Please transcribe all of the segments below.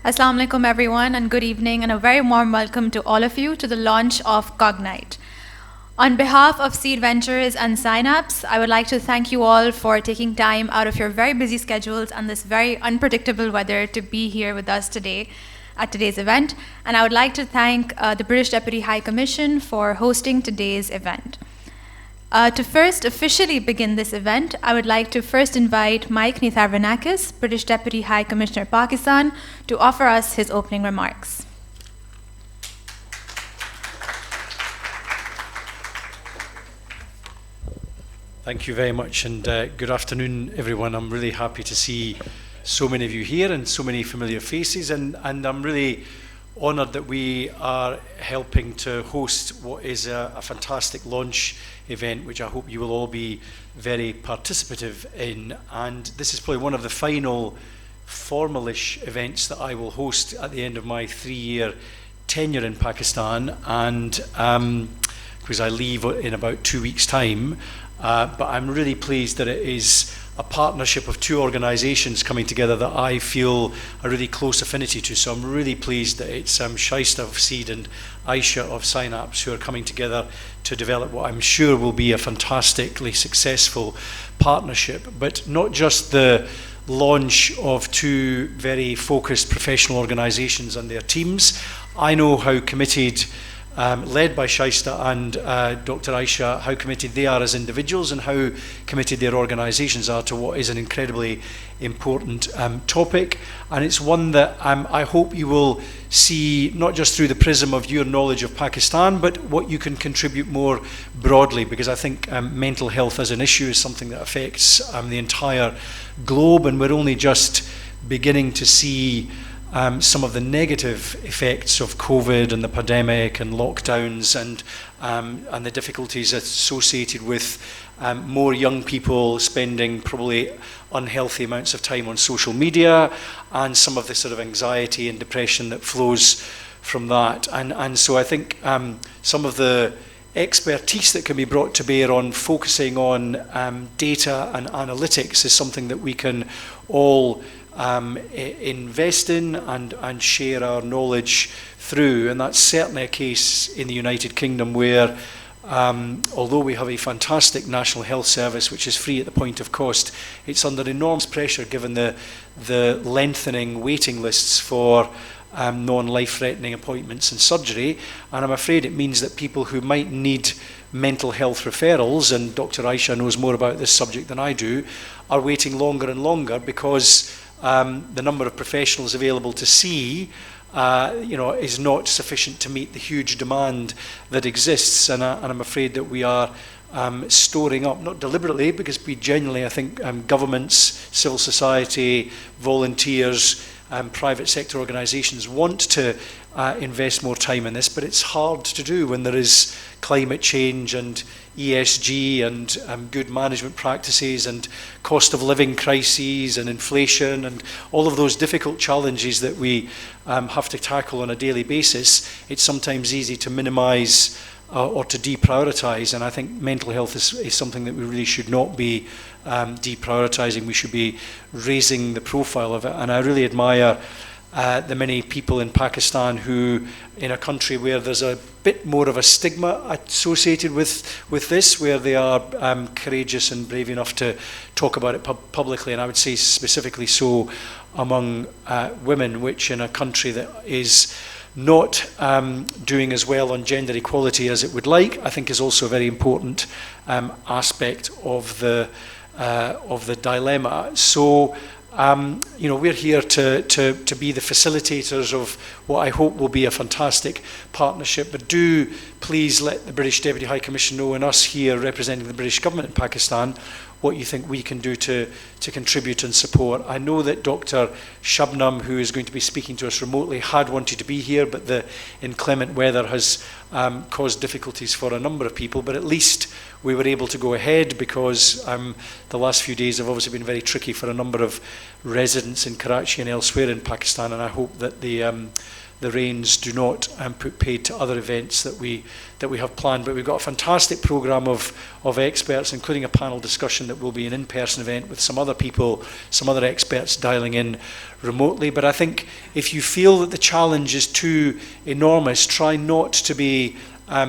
Assalamu alaikum everyone, and good evening, and a very warm welcome to all of you to the launch of Cognite. On behalf of Seed Ventures and Synapse, I would like to thank you all for taking time out of your very busy schedules and this very unpredictable weather to be here with us today at today's event. And I would like to thank the British Deputy High Commission for hosting today's event. To first officially begin this event, I would like to first invite Mike Nitharvanakis, British Deputy High Commissioner Pakistan, to offer us his opening remarks. Thank you very much, and good afternoon, everyone. I'm really happy to see so many of you here and so many familiar faces, and I'm really honoured that we are helping to host what is a fantastic launch event, which I hope you will all be very participative in. And this is probably one of the final formalish events that I will host at the end of my 3-year tenure in Pakistan, and because I leave in about 2 weeks' time. But I'm really pleased that it is a partnership of two organisations coming together that I feel a really close affinity to. So I'm really pleased that it's Shaista of Seed and Aisha of Synapse who are coming together to develop what I'm sure will be a fantastically successful partnership. But not just the launch of two very focused professional organisations and their teams. I know how committed, led by Shaista and Dr. Aisha, how committed they are as individuals and how committed their organisations are to what is an incredibly important topic. And it's one that I hope you will see not just through the prism of your knowledge of Pakistan, but what you can contribute more broadly, because I think mental health as an issue is something that affects the entire globe, and we're only just beginning to see some of the negative effects of COVID and the pandemic and lockdowns and the difficulties associated with more young people spending probably unhealthy amounts of time on social media, and some of the sort of anxiety and depression that flows from that. And so I think some of the expertise that can be brought to bear on focusing on data and analytics is something that we can all invest in and share our knowledge through. And that's certainly a case in the United Kingdom, where although we have a fantastic National Health Service which is free at the point of cost, it's under enormous pressure given the lengthening waiting lists for non-life-threatening appointments and surgery. And I'm afraid it means that people who might need mental health referrals, and Dr. Aisha knows more about this subject than I do, are waiting longer and longer because the number of professionals available to see is not sufficient to meet the huge demand that exists. And I'm afraid that we are storing up, not deliberately, because we genuinely, I think, governments, civil society, volunteers, private sector organisations want to invest more time in this, but it's hard to do when there is climate change and ESG and good management practices and cost of living crises and inflation and all of those difficult challenges that we have to tackle on a daily basis. It's sometimes easy to minimise or to deprioritise, and I think mental health is something that we really should not be deprioritising. We should be raising the profile of it. And I really admire the many people in Pakistan who, in a country where there's a bit more of a stigma associated with this, where they are courageous and brave enough to talk about it publicly, and I would say specifically so among women, which in a country that is not doing as well on gender equality as it would like, I think is also a very important aspect of the dilemma. So we're here to be the facilitators of what I hope will be a fantastic partnership. But do please let the British Deputy High Commission know, and us here representing the British government in Pakistan, what you think we can do to contribute and support. I know that Dr. Shabnam, who is going to be speaking to us remotely, had wanted to be here, but the inclement weather has caused difficulties for a number of people. But at least we were able to go ahead, because the last few days have obviously been very tricky for a number of residents in Karachi and elsewhere in Pakistan, and I hope that the rains do not put paid to other events that we have planned. But we've got a fantastic programme of experts, including a panel discussion session that will be an in-person event with some other people, some other experts dialing in remotely. But I think if you feel that the challenge is too enormous, try not to be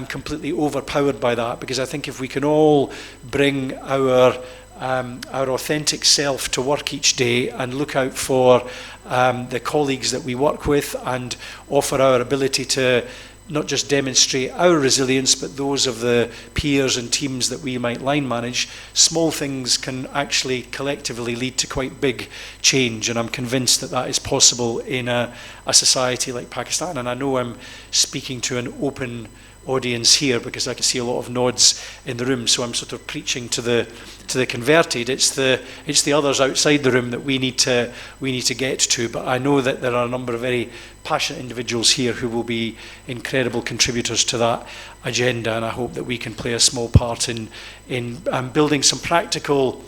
completely overpowered by that, because I think if we can all bring our authentic self to work each day and look out for the colleagues that we work with and offer our ability to not just demonstrate our resilience, but those of the peers and teams that we might line manage, small things can actually collectively lead to quite big change. And I'm convinced that that is possible in a society like Pakistan. And I know I'm speaking to an open audience here because I can see a lot of nods in the room, so I'm sort of preaching to the converted. It's the others outside the room that we need to get to. But I know that there are a number of very passionate individuals here who will be incredible contributors to that agenda, and I hope that we can play a small part in building some practical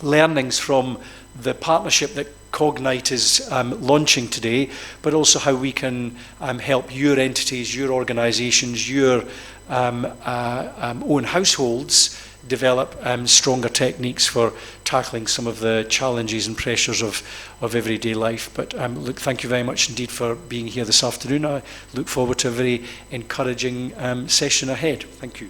learnings from the partnership that Cognite is launching today, but also how we can help your entities, your organisations, your own households develop stronger techniques for tackling some of the challenges and pressures of everyday life. But look, thank you very much indeed for being here this afternoon. I look forward to a very encouraging session ahead. Thank you.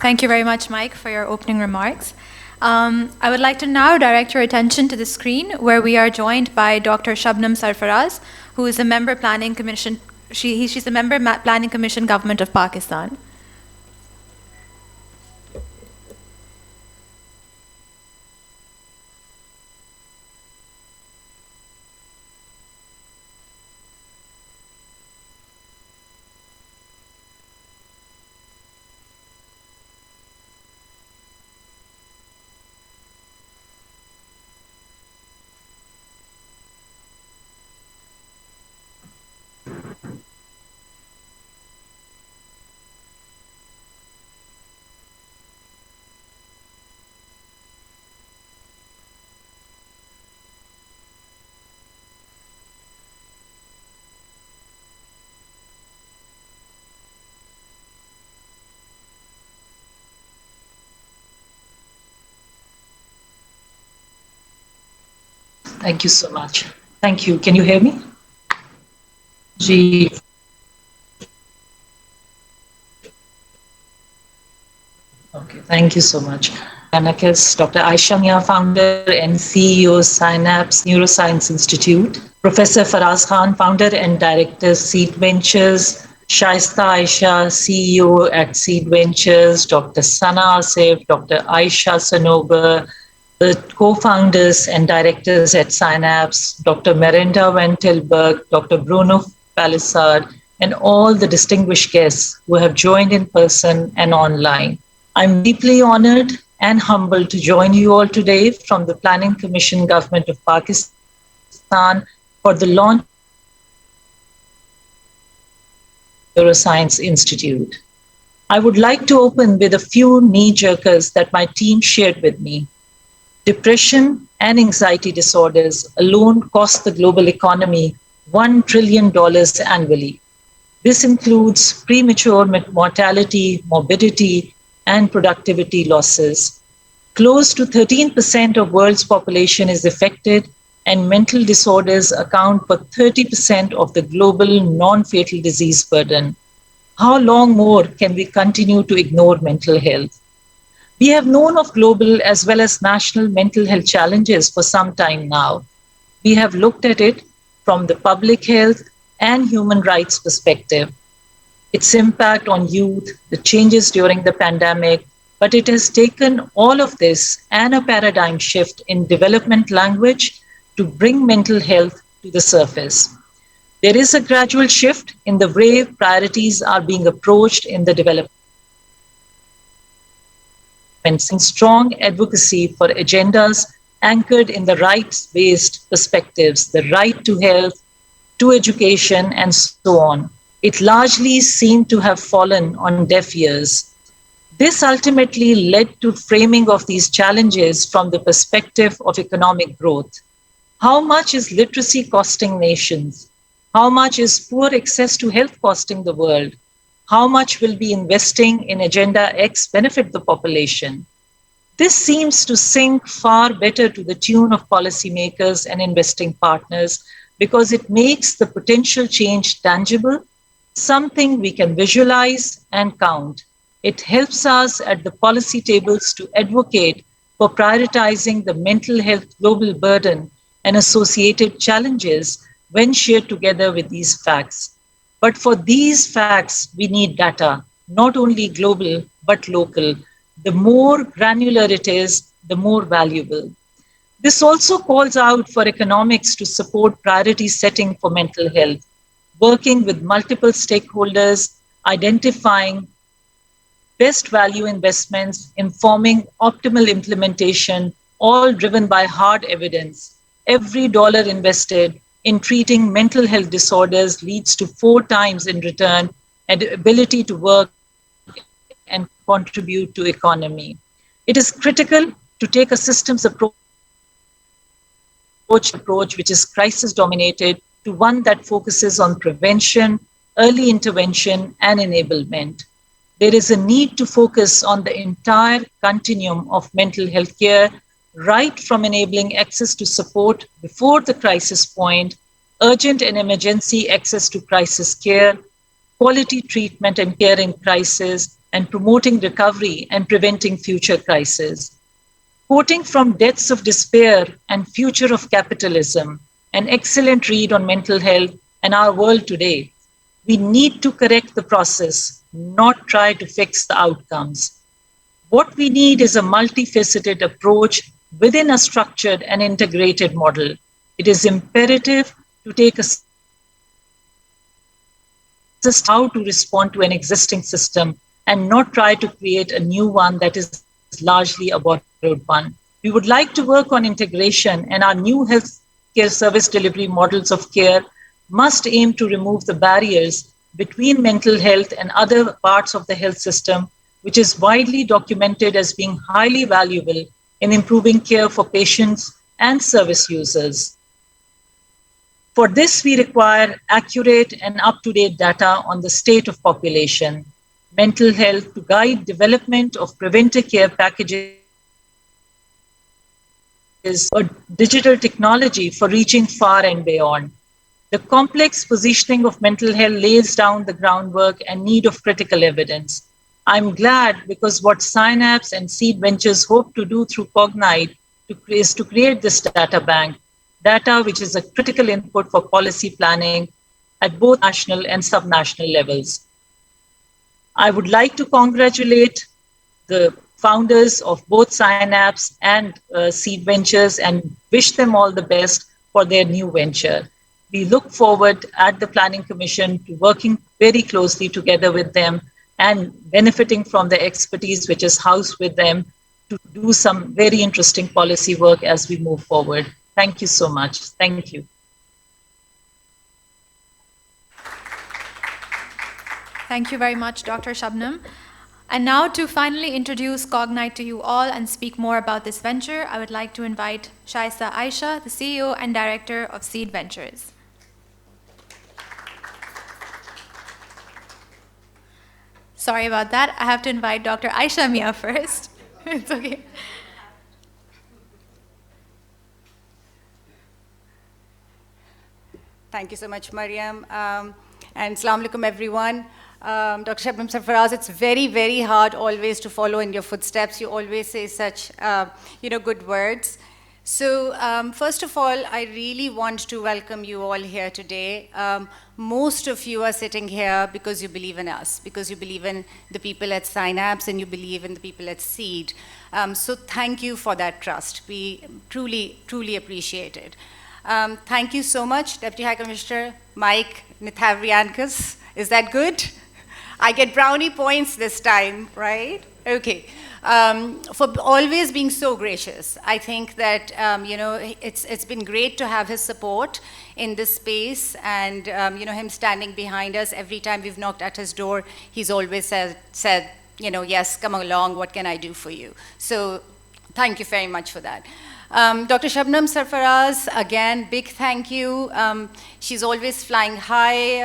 Thank you very much, Mike, for your opening remarks. I would like to now direct your attention to the screen, where we are joined by Dr. Shabnam Sarfaraz, who is a member Planning Commission. She's a member Planning Commission, Government of Pakistan. Thank you so much. Thank you. Can you hear me? Okay, thank you so much. Anakis, Dr. Aisha Mia, founder and CEO, Synapse Neuroscience Institute. Professor Faraz Khan, founder and director, Seed Ventures. Shaista Aisha, CEO at Seed Ventures. Dr. Sana Asif, Dr. Aisha Sanober, the co-founders and directors at Synapse, Dr. Merinda Van Tilburg, Dr. Bruno Palisard, and all the distinguished guests who have joined in person and online. I'm deeply honored and humbled to join you all today from the Planning Commission, Government of Pakistan, for the launch of the Neuroscience Institute. I would like to open with a few knee-jerkers that my team shared with me. Depression and anxiety disorders alone cost the global economy $1 trillion annually. This includes premature mortality, morbidity, and productivity losses. Close to 13% of world's population is affected, and mental disorders account for 30% of the global non-fatal disease burden. How long more can we continue to ignore mental health? We have known of global as well as national mental health challenges for some time now. We have looked at it from the public health and human rights perspective. Its impact on youth, the changes during the pandemic, but it has taken all of this and a paradigm shift in development language to bring mental health to the surface. There is a gradual shift in the way priorities are being approached in the development. Strong advocacy for agendas anchored in the rights-based perspectives, the right to health, to education, and so on. It largely seemed to have fallen on deaf ears. This ultimately led to framing of these challenges from the perspective of economic growth. How much is literacy costing nations? How much is poor access to health costing the world? How much will be investing in Agenda X benefit the population? This seems to sink far better to the tune of policymakers and investing partners because it makes the potential change tangible, something we can visualize and count. It helps us at the policy tables to advocate for prioritizing the mental health global burden and associated challenges when shared together with these facts. But for these facts, we need data, not only global, but local. The more granular it is, the more valuable. This also calls out for economics to support priority setting for mental health, working with multiple stakeholders, identifying best value investments, informing optimal implementation, all driven by hard evidence. Every dollar invested in treating mental health disorders leads to 4 times in return and ability to work and contribute to economy. It is critical to take a systems approach which is crisis dominated to one that focuses on prevention, early intervention, and enablement. There is a need to focus on the entire continuum of mental health care, right from enabling access to support before the crisis point, urgent and emergency access to crisis care, quality treatment and care in crisis, and promoting recovery and preventing future crises. Quoting from Deaths of Despair and Future of Capitalism, an excellent read on mental health and our world today, we need to correct the process, not try to fix the outcomes. What we need is a multifaceted approach within a structured and integrated model. It is imperative to take a how to respond to an existing system and not try to create a new one that is largely a borrowed one. We would like to work on integration, and our new healthcare service delivery models of care must aim to remove the barriers between mental health and other parts of the health system, which is widely documented as being highly valuable in improving care for patients and service users. For this, we require accurate and up-to-date data on the state of population, mental health to guide development of preventive care packages, or digital technology for reaching far and beyond. The complex positioning of mental health lays down the groundwork and need of critical evidence. I'm glad because what Synapse and Seed Ventures hope to do through Cognite is to create this data bank, data which is a critical input for policy planning at both national and subnational levels. I would like to congratulate the founders of both Synapse and Seed Ventures and wish them all the best for their new venture. We look forward at the Planning Commission to working very closely together with them and benefiting from the expertise which is housed with them to do some very interesting policy work as we move forward. Thank you so much. Thank you. Thank you very much, Dr. Shabnam. And now to finally introduce Cognite to you all and speak more about this venture, I would like to invite Shaista Aisha, the CEO and Director of Seed Ventures. Sorry about that. I have to invite Dr. Aisha Mia first. It's okay. Thank you so much, Mariam. And Assalamu alaikum, everyone. Dr. Shabnam Sarfaraz, it's very, very hard always to follow in your footsteps. You always say such, good words. So first of all, I really want to welcome you all here today. Most of you are sitting here because you believe in us, because you believe in the people at Synapse and you believe in the people at Seed. So thank you for that trust. We truly, truly appreciate it. Thank you so much, Deputy High Commissioner Mike Nithavriankis. Is that good? I get brownie points this time, right? Okay. For always being so gracious. I think that, it's been great to have his support in this space and, him standing behind us. Every time we've knocked at his door, he's always said, yes, come along, what can I do for you? So thank you very much for that. Dr. Shabnam Sarfaraz, again, big thank you. She's always flying high,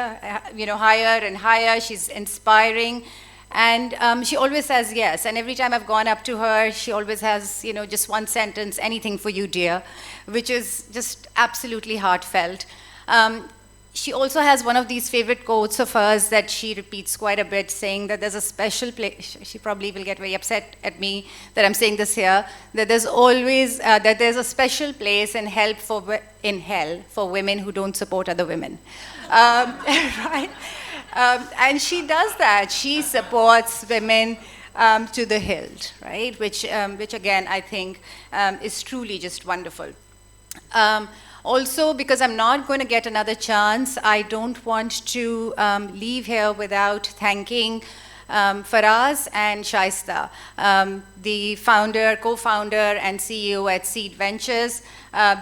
higher and higher. She's inspiring. And she always says yes. And every time I've gone up to her, she always has, just one sentence, anything for you, dear, which is just absolutely heartfelt. She also has one of these favorite quotes of hers that she repeats quite a bit, saying that there's a special place. She probably will get very upset at me that I'm saying this here, that there's always, that there's a special place in hell for women who don't support other women. Right? And she does that. She supports women to the hilt, right? Which again, I think is truly just wonderful. Also, because I'm not going to get another chance, I don't want to leave here without thanking Faraz and Shaista, the co-founder and CEO at Seed Ventures.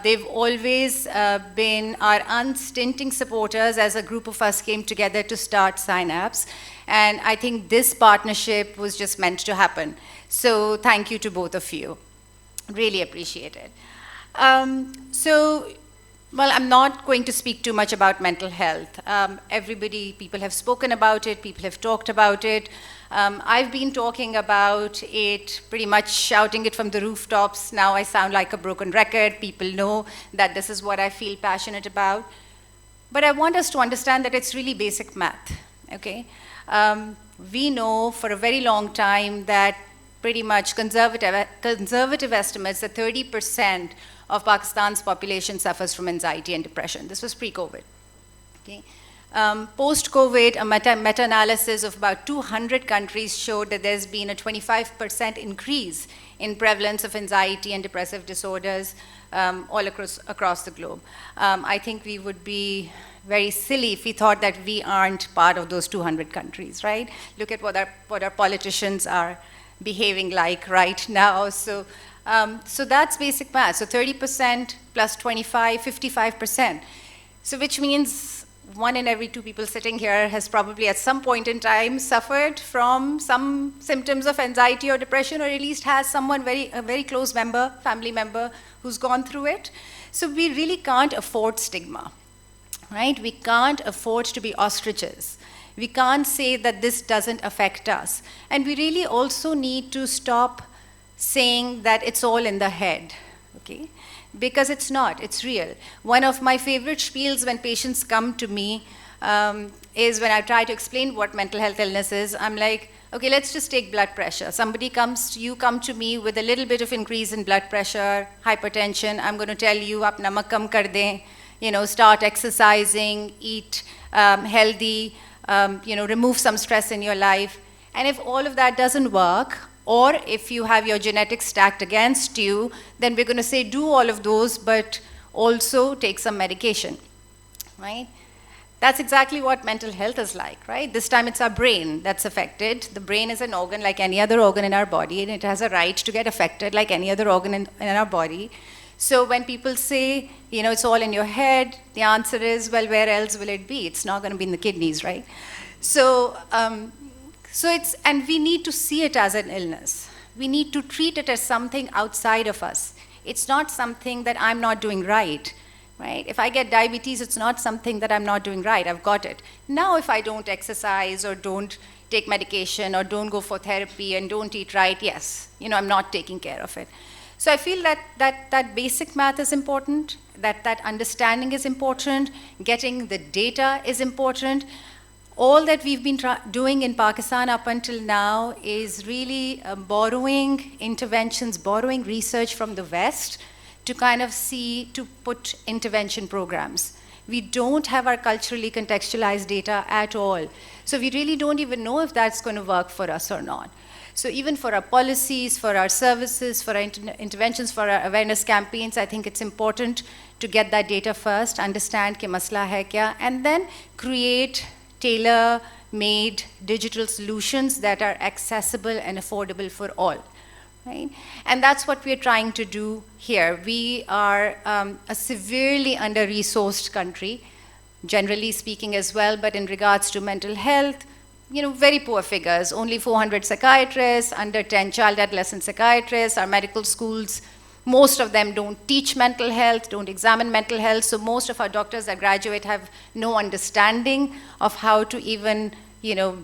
They've always been our unstinting supporters as a group of us came together to start Synapse. And I think this partnership was just meant to happen. So thank you to both of you. Really appreciate it. Well, I'm not going to speak too much about mental health. People have spoken about it, people have talked about it. I've been talking about it, pretty much shouting it from the rooftops. Now I sound like a broken record. People know that this is what I feel passionate about. But I want us to understand that it's really basic math, okay? We know for a very long time that pretty much conservative estimates that 30% of Pakistan's population suffers from anxiety and depression. This was pre-COVID. Okay? Post-COVID, a meta-analysis of about 200 countries showed that there's been a 25% increase in prevalence of anxiety and depressive disorders all across the globe. I think we would be very silly if we thought that we aren't part of those 200 countries, right? Look at what our politicians are behaving like right now. So that's basic math. So 30% plus 25, 55%. So which means 1 in every 2 people sitting here has probably at some point in time suffered from some symptoms of anxiety or depression, or at least has someone a very close family member who's gone through it. So we really can't afford stigma, right? We can't afford to be ostriches. We can't say that this doesn't affect us. And we really also need to stop saying that it's all in the head, okay? Because it's not, it's real. One of my favorite spiels when patients come to me is when I try to explain what mental health illness is. I'm like, okay, let's just take blood pressure. You come to me with a little bit of increase in blood pressure, hypertension. I'm going to tell you, aap namak kam kar dein, start exercising, eat healthy, remove some stress in your life. And if all of that doesn't work, or if you have your genetics stacked against you, then we're going to say do all of those, but also take some medication, right? That's exactly what mental health is like, right? This time it's our brain that's affected. The brain is an organ like any other organ in our body, and it has a right to get affected like any other organ in our body. So when people say, it's all in your head, the answer is, well, where else will it be? It's not going to be in the kidneys, right? And we need to see it as an illness. We need to treat it as something outside of us. It's not something that I'm not doing right? If I get diabetes, it's not something that I'm not doing right. I've got it. Now, if I don't exercise or don't take medication or don't go for therapy and don't eat right, yes, I'm not taking care of it. So I feel that basic math is important, that understanding is important, getting the data is important. All that we've been doing in Pakistan up until now is really borrowing interventions, borrowing research from the West to to put intervention programs. We don't have our culturally contextualized data at all. So we really don't even know if that's going to work for us or not. So even for our policies, for our services, for our interventions, for our awareness campaigns, I think it's important to get that data first, understand कि मसला है क्या, and then create tailor-made digital solutions that are accessible and affordable for all, right? And that's what we're trying to do here. We are a severely under-resourced country, generally speaking as well, but in regards to mental health, very poor figures. Only 400 psychiatrists, under 10 child adolescent psychiatrists. Our medical schools Most of them don't teach mental health, don't examine mental health, so most of our doctors that graduate have no understanding of how to even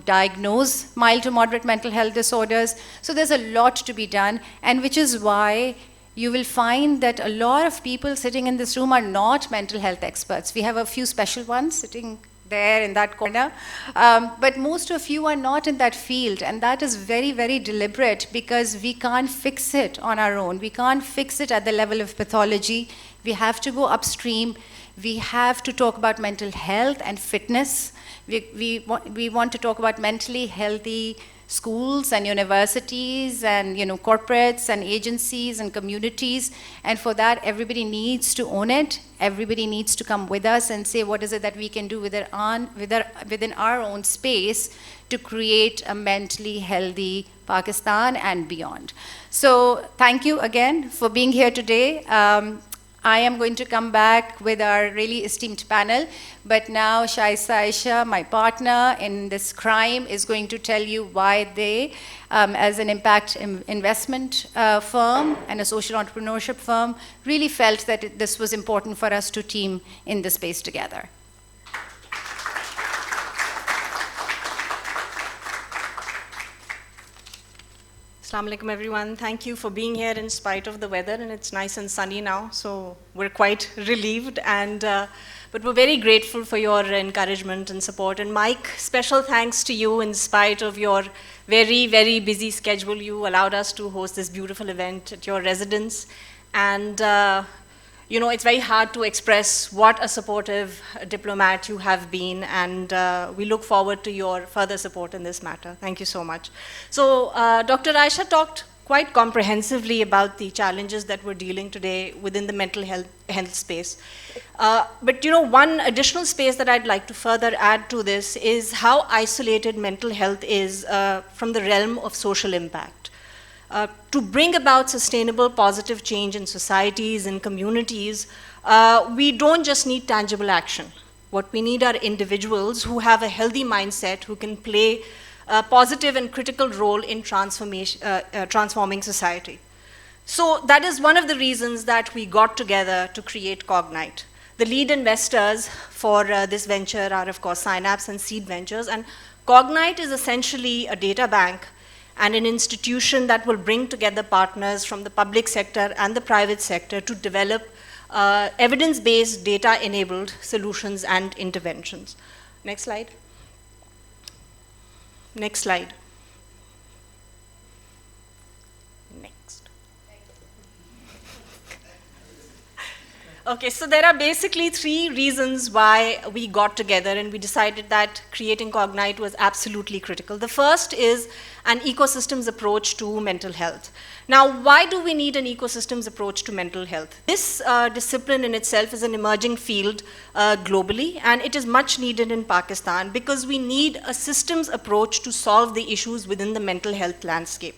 diagnose mild to moderate mental health disorders. So there's a lot to be done, and which is why you will find that a lot of people sitting in this room are not mental health experts. We have a few special ones sitting there in that corner, but most of you are not in that field, and that is very, very deliberate, because we can't fix it on our own. We can't fix it at the level of pathology. We have to go upstream. We have to talk about mental health and fitness. We want to talk about mentally healthy schools and universities and corporates and agencies and communities, and for that everybody needs to own it. Everybody needs to come with us and say what is it that we can do within our own space to create a mentally healthy Pakistan and beyond. So thank you again for being here today. I am going to come back with our really esteemed panel, but now Shaista Aisha, my partner in this crime, is going to tell you why they, as an impact investment firm and a social entrepreneurship firm, really felt that this was important for us to team in this space together. Assalamu alaikum, everyone. Thank you for being here in spite of the weather, and it's nice and sunny now, so we're quite relieved, but we're very grateful for your encouragement and support. And Mike, special thanks to you. In spite of your very, very busy schedule, you allowed us to host this beautiful event at your residence. And it's very hard to express what a supportive diplomat you have been, and we look forward to your further support in this matter. Thank you so much. So Dr. Aisha talked quite comprehensively about the challenges that we're dealing today within the mental health space. But one additional space that I'd like to further add to this is how isolated mental health is from the realm of social impact. To bring about sustainable positive change in societies and communities, we don't just need tangible action. What we need are individuals who have a healthy mindset, who can play a positive and critical role in transforming society. So that is one of the reasons that we got together to create Cognite. The lead investors for this venture are, of course, Synapse and Seed Ventures, and Cognite is essentially a data bank and an institution that will bring together partners from the public sector and the private sector to develop evidence-based, data-enabled solutions and interventions. Next slide. Next slide. Next. Okay, so there are basically three reasons why we got together and we decided that creating Cognite was absolutely critical. The first is an ecosystems approach to mental health. Now, why do we need an ecosystems approach to mental health? This discipline in itself is an emerging field globally, and it is much needed in Pakistan because we need a systems approach to solve the issues within the mental health landscape.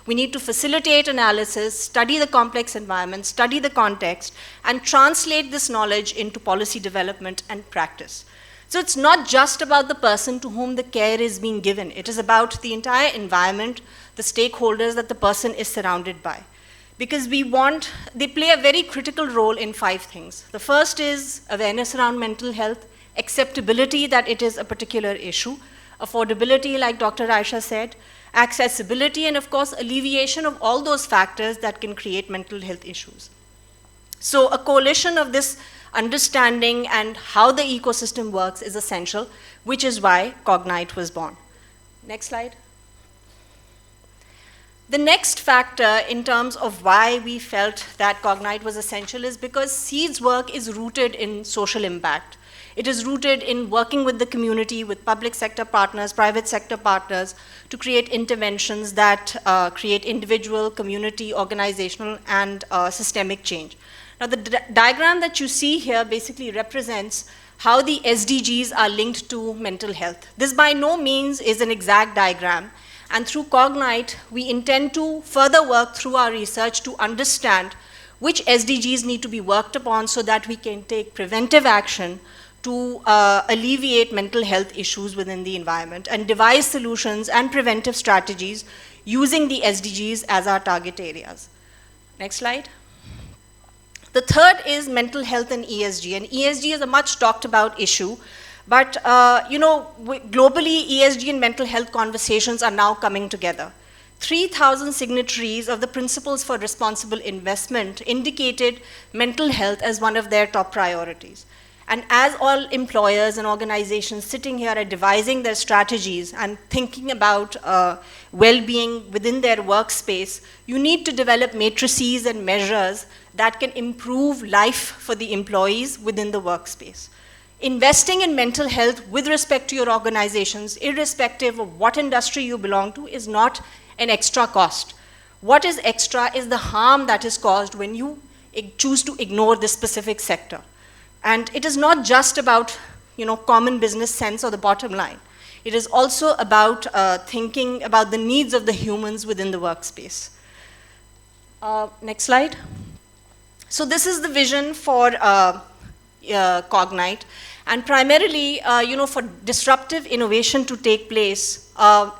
We need to facilitate analysis, study the complex environment, study the context, and translate this knowledge into policy development and practice. So it's not just about the person to whom the care is being given. It is about the entire environment, the stakeholders that the person is surrounded by. Because they play a very critical role in 5 things. The first is awareness around mental health, acceptability that it is a particular issue, affordability, like Dr. Aisha said, accessibility, and of course, alleviation of all those factors that can create mental health issues. So a coalition of this understanding and how the ecosystem works is essential, which is why Cognite was born. Next slide. The next factor in terms of why we felt that Cognite was essential is because Seed's work is rooted in social impact. It is rooted in working with the community, with public sector partners, private sector partners, to create interventions that create individual, community, organizational, and systemic change. Now, the diagram that you see here basically represents how the SDGs are linked to mental health. This by no means is an exact diagram, and through Cognite, we intend to further work through our research to understand which SDGs need to be worked upon so that we can take preventive action to alleviate mental health issues within the environment and devise solutions and preventive strategies using the SDGs as our target areas. Next slide. The third is mental health and ESG. And ESG is a much talked about issue. But, globally, ESG and mental health conversations are now coming together. 3,000 signatories of the Principles for Responsible Investment indicated mental health as one of their top priorities. And as all employers and organizations sitting here are devising their strategies and thinking about well-being within their workspace, you need to develop matrices and measures that can improve life for the employees within the workspace. Investing in mental health with respect to your organizations, irrespective of what industry you belong to, is not an extra cost. What is extra is the harm that is caused when you choose to ignore this specific sector. And it is not just about common business sense or the bottom line. It is also about thinking about the needs of the humans within the workspace. Next slide. So this is the vision for Cognite. And primarily, for disruptive innovation to take place,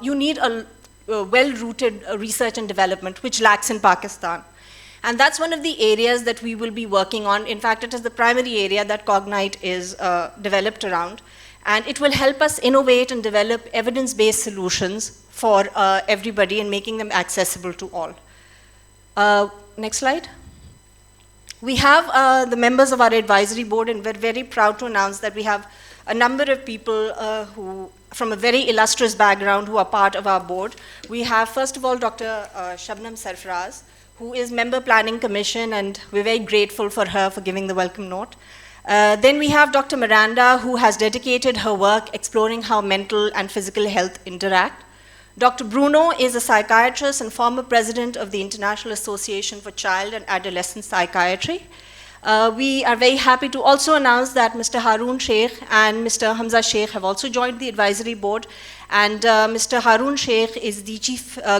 you need a well-rooted research and development, which lacks in Pakistan. And that's one of the areas that we will be working on. In fact, it is the primary area that Cognite is developed around. And it will help us innovate and develop evidence-based solutions for everybody and making them accessible to all. Next slide. We have the members of our advisory board, and we're very proud to announce that we have a number of people who, from a very illustrious background, who are part of our board. We have, first of all, Dr. Shabnam Sarfaraz, who is Member Planning Commission, and we're very grateful for her for giving the welcome note. Then we have Dr. Miranda, who has dedicated her work exploring how mental and physical health interact. Dr. Bruno is a psychiatrist and former president of the International Association for Child and Adolescent Psychiatry. We are very happy to also announce that Mr. Haroon Sheikh and Mr. Hamza Sheikh have also joined the advisory board. And Mr. Haroon Sheikh is the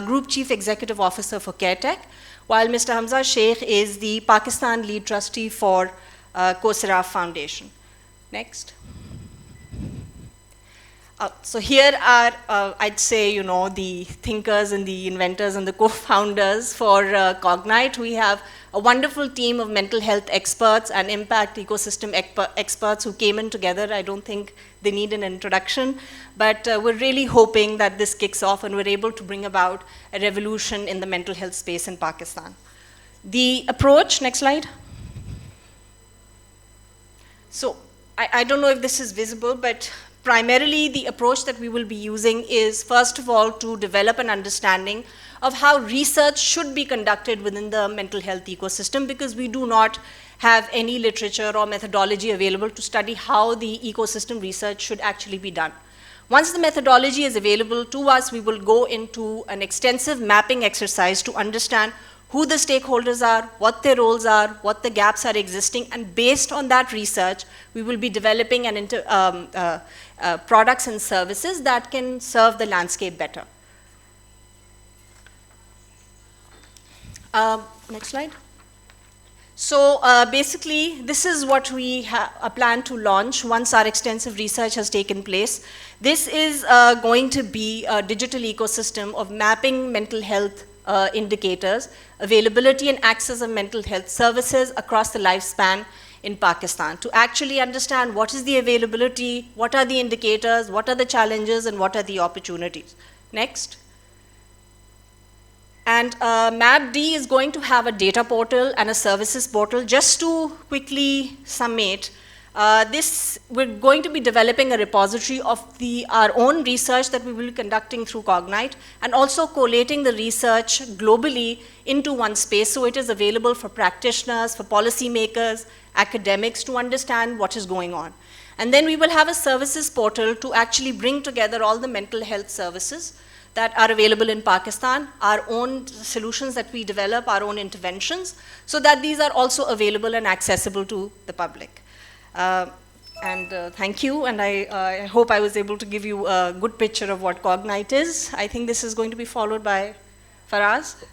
Group Chief Executive Officer for CareTech, while Mr. Hamza Sheikh is the Pakistan lead trustee for Kosaraf Foundation. Next. So here are, I'd say, the thinkers and the inventors and the co-founders for Cognite. We have a wonderful team of mental health experts and impact ecosystem experts who came in together. I don't think they need an introduction, but we're really hoping that this kicks off and we're able to bring about a revolution in the mental health space in Pakistan. The approach, next slide. So I don't know if this is visible, but primarily the approach that we will be using is, first of all, to develop an understanding of how research should be conducted within the mental health ecosystem, because we do not have any literature or methodology available to study how the ecosystem research should actually be done. Once the methodology is available to us, we will go into an extensive mapping exercise to understand who the stakeholders are, what their roles are, what the gaps are existing, and based on that research, we will be developing products and services that can serve the landscape better. Next slide. So basically, this is what we plan to launch once our extensive research has taken place. This is going to be a digital ecosystem of mapping mental health indicators, availability and access of mental health services across the lifespan in Pakistan, to actually understand what is the availability, what are the indicators, what are the challenges, and what are the opportunities. Next. And MapD is going to have a data portal and a services portal. Just to quickly summate, we're going to be developing a repository of our own research that we will be conducting through Cognite, and also collating the research globally into one space, so it is available for practitioners, for policymakers, academics to understand what is going on. And then we will have a services portal to actually bring together all the mental health services that are available in Pakistan, our own solutions that we develop, our own interventions, so that these are also available and accessible to the public. Thank you, and I hope I was able to give you a good picture of what Cognite is. I think this is going to be followed by Faraz.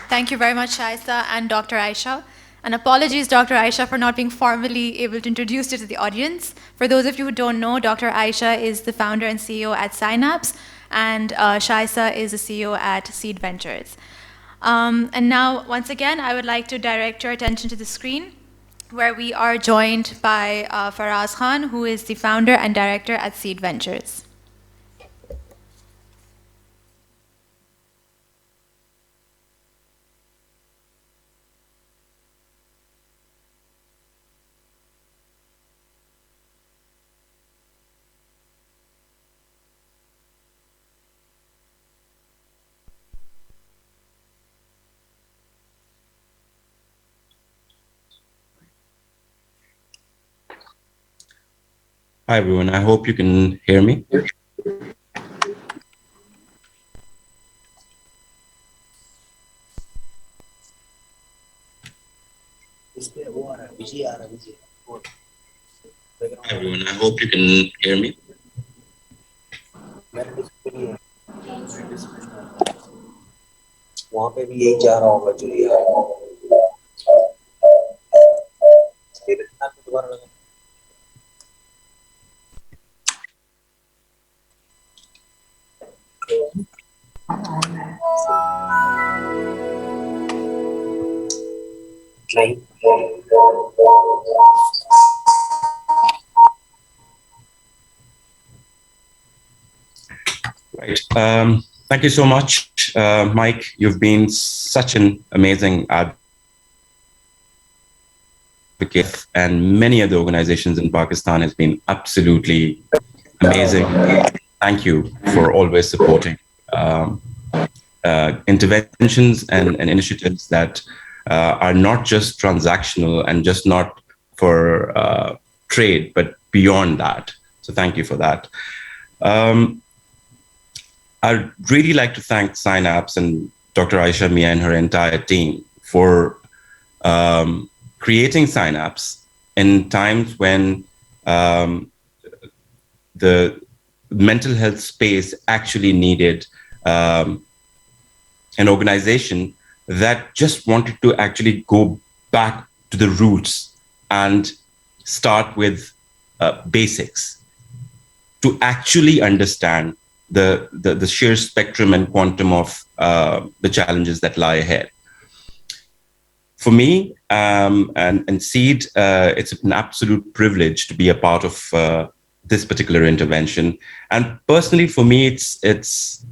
Thank you very much, Shaista and Dr. Aisha. And apologies, Dr. Aisha, for not being formally able to introduce you to the audience. For those of you who don't know, Dr. Aisha is the founder and CEO at Synapse, and Shaisa is the CEO at Seed Ventures. And now, once again, I would like to direct your attention to the screen, where we are joined by Faraz Khan, who is the founder and director at Seed Ventures. Hi, everyone. I hope you can hear me. Hi, everyone. I hope you can hear me. वहाँ पे भी यही जा रहा होगा जो ये दोबारा लगा Right. Thank you so much, Mike. You've been such an amazing advocate, and many other organizations in Pakistan has been absolutely amazing. Thank you for always supporting interventions and initiatives that are not just transactional and just not for trade, but beyond that. So thank you for that. I'd really like to thank Synapse and Dr. Aisha Mia and her entire team for creating Synapse in times when the mental health space actually needed an organization that just wanted to actually go back to the roots and start with basics to actually understand the sheer spectrum and quantum of the challenges that lie ahead. For me and Seed, it's an absolute privilege to be a part of this particular intervention. And personally, for me, it's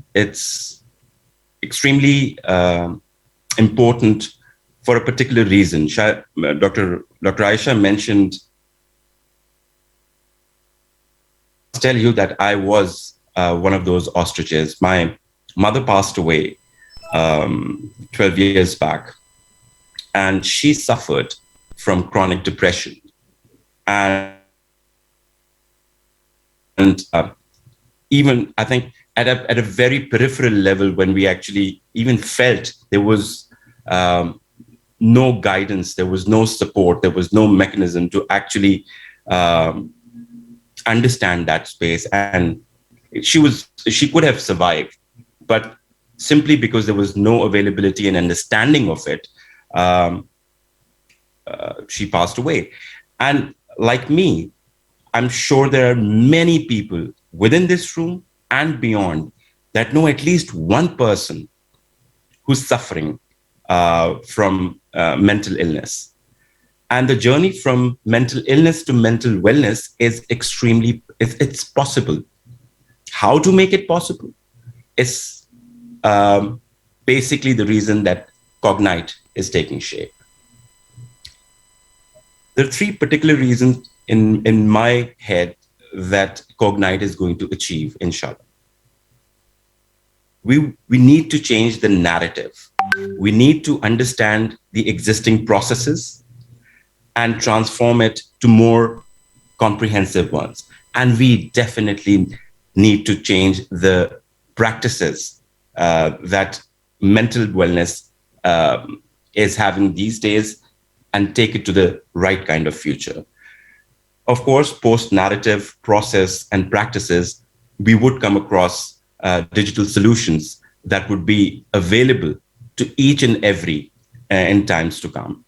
extremely important for a particular reason. Dr. Aisha mentioned, I'll tell you that I was one of those ostriches. My mother passed away 12 years back, and she suffered from chronic depression. And even, I think, at a very peripheral level, when we actually even felt there was no guidance, there was no support, there was no mechanism to actually understand that space. And she could have survived, but simply because there was no availability and understanding of it, she passed away. And like me, I'm sure there are many people within this room and beyond that know at least one person who's suffering from mental illness. And the journey from mental illness to mental wellness is it's possible. How to make it possible is basically the reason that Cognite is taking shape. There are three particular reasons in my head that Cognite is going to achieve, inshallah. We need to change the narrative. We need to understand the existing processes and transform it to more comprehensive ones. And we definitely need to change the practices that mental wellness is having these days and take it to the right kind of future. Of course, post-narrative process and practices, we would come across digital solutions that would be available to each and every in times to come.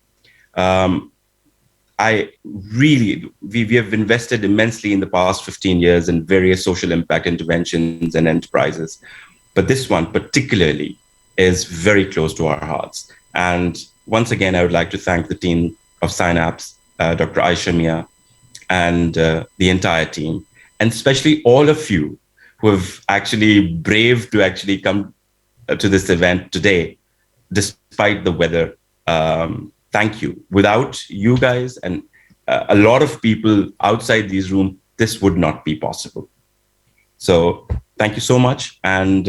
we have invested immensely in the past 15 years in various social impact interventions and enterprises. But this one particularly is very close to our hearts. And once again, I would like to thank the team of Synapse, Dr. Aisha Mia, and the entire team, and especially all of you who have actually braved to actually come to this event today, despite the weather. Thank you. Without you guys and a lot of people outside these rooms, this would not be possible. So thank you so much, and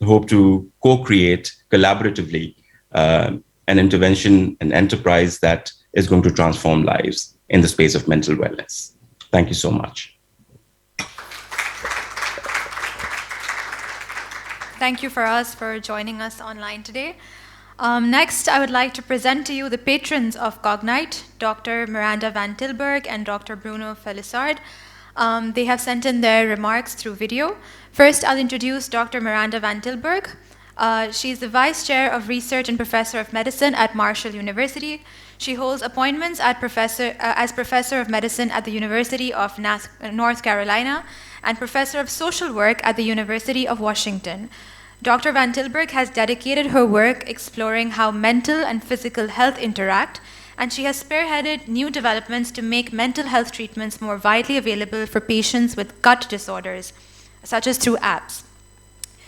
hope to co-create collaboratively an intervention, an enterprise that is going to transform lives in the space of mental wellness. Thank you so much. Thank you, Faraz, for joining us online today. Next, I would like to present to you the patrons of Cognite, Dr. Miranda Van Tilburg and Dr. Bruno Felisard. They have sent in their remarks through video. First, I'll introduce Dr. Miranda Van Tilburg. She's the Vice Chair of Research and Professor of Medicine at Marshall University. She holds appointments as Professor of Medicine at the University of North Carolina and Professor of Social Work at the University of Washington. Dr. Van Tilburg has dedicated her work exploring how mental and physical health interact, and she has spearheaded new developments to make mental health treatments more widely available for patients with gut disorders, such as through apps.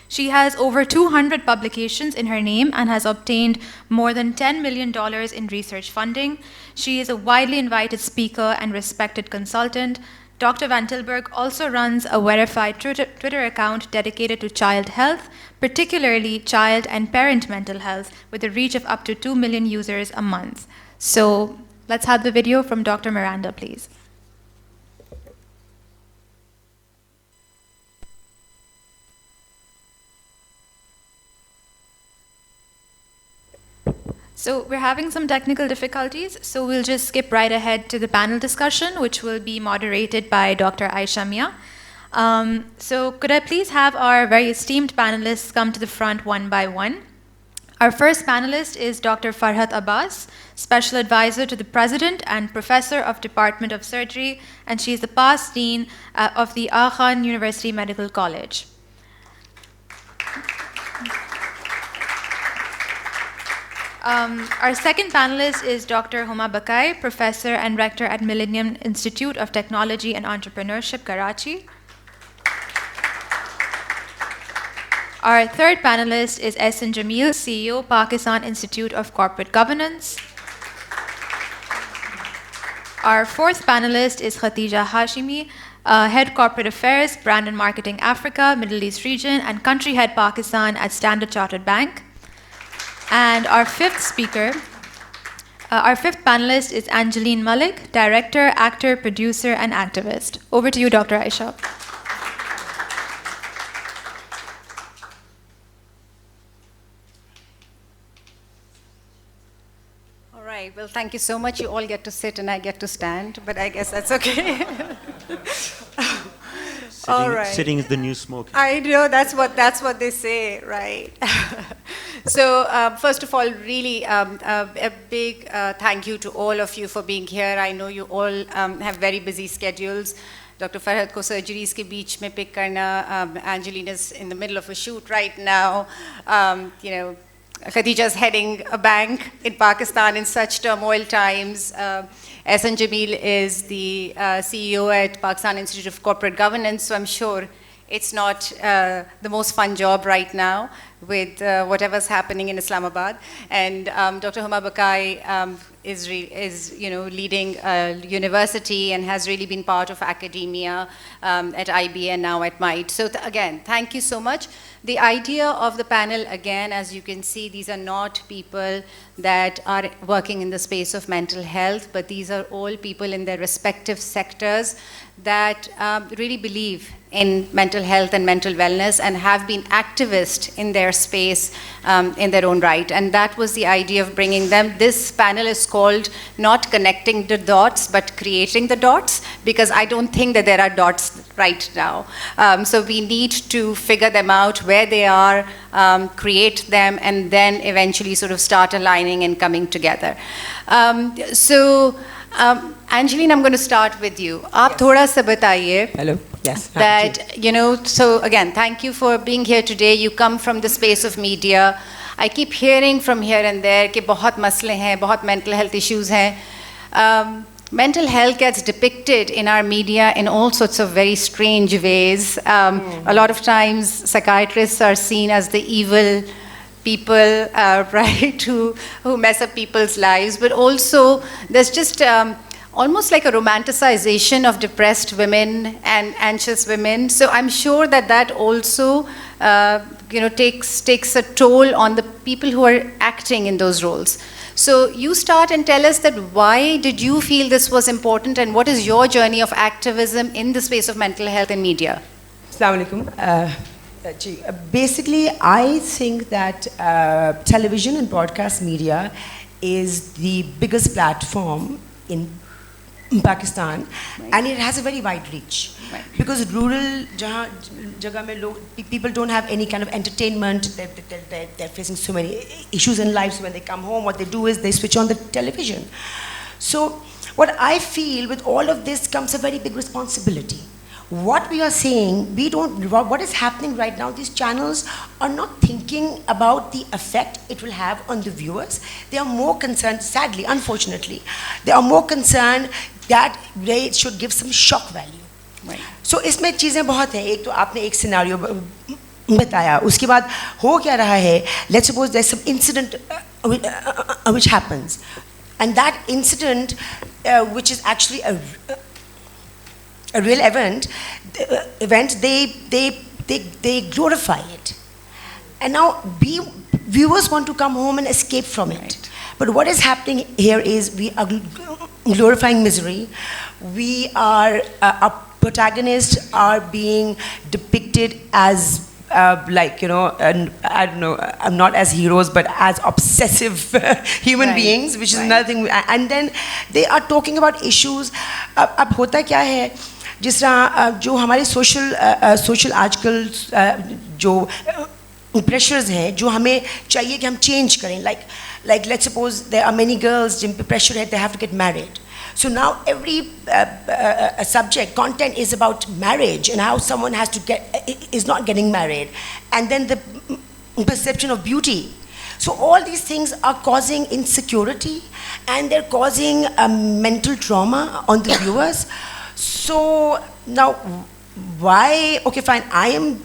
She has over 200 publications in her name and has obtained more than $10 million in research funding. She is a widely invited speaker and respected consultant. Dr. Van Tilburg also runs a verified Twitter account dedicated to child health, particularly child and parent mental health, with a reach of up to 2 million users a month. So let's have the video from Dr. Miranda, please. So we're having some technical difficulties, so we'll just skip right ahead to the panel discussion, which will be moderated by Dr. Aisha Mia. So could I please have our very esteemed panelists come to the front one by one? Our first panelist is Dr. Farhat Abbas, Special Advisor to the President and Professor of Department of Surgery, and she is the past Dean of the Aga Khan University Medical College. Our second panelist is Dr. Huma Bakai, Professor and Rector at Millennium Institute of Technology and Entrepreneurship, Karachi. Our third panelist is Ehsan Jamil, CEO, Pakistan Institute of Corporate Governance. Our fourth panelist is Khatija Hashimi, Head Corporate Affairs, Brand and Marketing Africa, Middle East Region, and Country Head Pakistan at Standard Chartered Bank. And our fifth panelist is Angeline Malik, Director, Actor, Producer, and Activist. Over to you, Dr. Aisha. All right, well, thank you so much. You all get to sit and I get to stand, but I guess that's okay. All right. Sitting is the new smoking. I know, that's what they say, right? So first of all, really a big thank you to all of you for being here. I know you all have very busy schedules. Dr. Farhat ko surgeries ke beech mein pick karna, Angelina's in the middle of a shoot right now. Khadija's heading a bank in Pakistan in such turmoil times. Ehsan Jamil is the CEO at Pakistan Institute of Corporate Governance, so I'm sure it's not the most fun job right now with whatever's happening in Islamabad. And Dr. Huma Bakai is leading a university and has really been part of academia at IB and now at MIT. So again, thank you so much. The idea of the panel, again, as you can see, these are not people that are working in the space of mental health, but these are all people in their respective sectors that really believe in mental health and mental wellness and have been activists in their space in their own right. And that was the idea of bringing them. This panel is called not connecting the dots, but creating the dots, because I don't think that there are dots right now. So we need to figure them out where they are, create them, and then eventually sort of start aligning and coming together. Angeline, I'm going to start with you. आप थोड़ा सा बताइए. Hello. Yes. That, you know, so again, thank you for being here today. You come from the space of media. I keep hearing from here and there कि बहुत मसले हैं, बहुत mental health issues हैं. Mental health gets depicted in our media in all sorts of very strange ways. A lot of times, psychiatrists are seen as the evil people, right, who mess up people's lives. But also, there's just almost like a romanticization of depressed women and anxious women. So I'm sure that also, takes a toll on the people who are acting in those roles. So you start and tell us that why did you feel this was important, and what is your journey of activism in the space of mental health and media? Assalamu alaikum. Basically, I think that television and broadcast media is the biggest platform in Pakistan, and it has a very wide reach. Right. Because rural jagah mein people don't have any kind of entertainment. They're facing so many issues in life. So when they come home, what they do is they switch on the television. So what I feel with all of this comes a very big responsibility. What we are saying, what is happening right now, these channels are not thinking about the effect it will have on the viewers. They are more concerned, sadly, unfortunately, they are more concerned that they should give some shock value. Right. So इसमें चीज़ें बहुत हैं. एक तो आपने एक scenario बताया, उसके बाद हो क्या रहा है? Let's suppose there's some incident which happens, and that incident, which is actually a real event, they glorify it, and now viewers want to come home and escape from it. Right. But what is happening here is we are glorifying misery. We are our protagonists are being depicted as and I don't know, I'm not as heroes, but as obsessive human beings, which is another thing. And then they are talking about issues. अब होता क्या है, जिस तरह जो हमारे social आजकल जो pressures हैं, जो हमें चाहिए कि हम change करें. Like let's suppose there are many girls जिन पे pressure है, they have to get married. So now every subject, content is about marriage and how someone is not getting married. And then the perception of beauty. So all these things are causing insecurity, and they're causing mental trauma on the viewers. So now why, okay fine, I am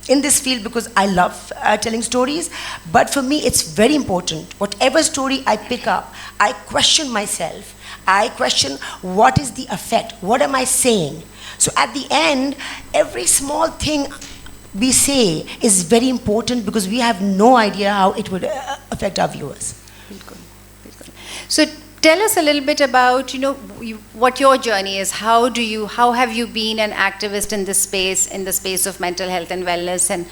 in this field because I love telling stories, but for me it's very important. Whatever story I pick up, I question myself. I question what is the effect, what am I saying? So at the end, every small thing we say is very important because we have no idea how it would affect our viewers. So tell us a little bit about, what your journey is. How have you been an activist in the space of mental health and wellness, and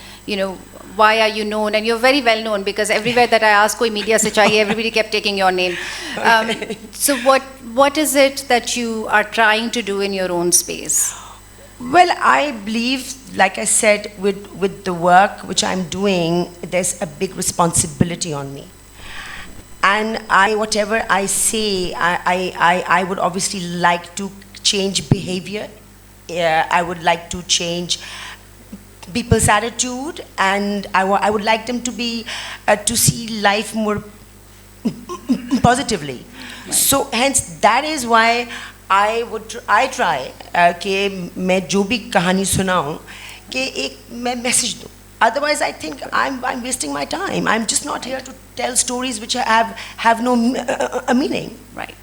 why are you known? And you're very well known because everywhere that I ask koi media se chahiye, everybody kept taking your name. So what is it that you are trying to do in your own space? Well, I believe, like I said, with the work which I'm doing, there's a big responsibility on me. And whatever I say, I would obviously like to change behavior. I would like to change people's attitude, and I would like them to see life more positively. Right. So hence that is why I try कि मैं जो भी कहानी सुनाऊं कि एक मैं message दूं. Otherwise, I think I'm wasting my time. I'm just not here to tell stories which have no meaning. Right.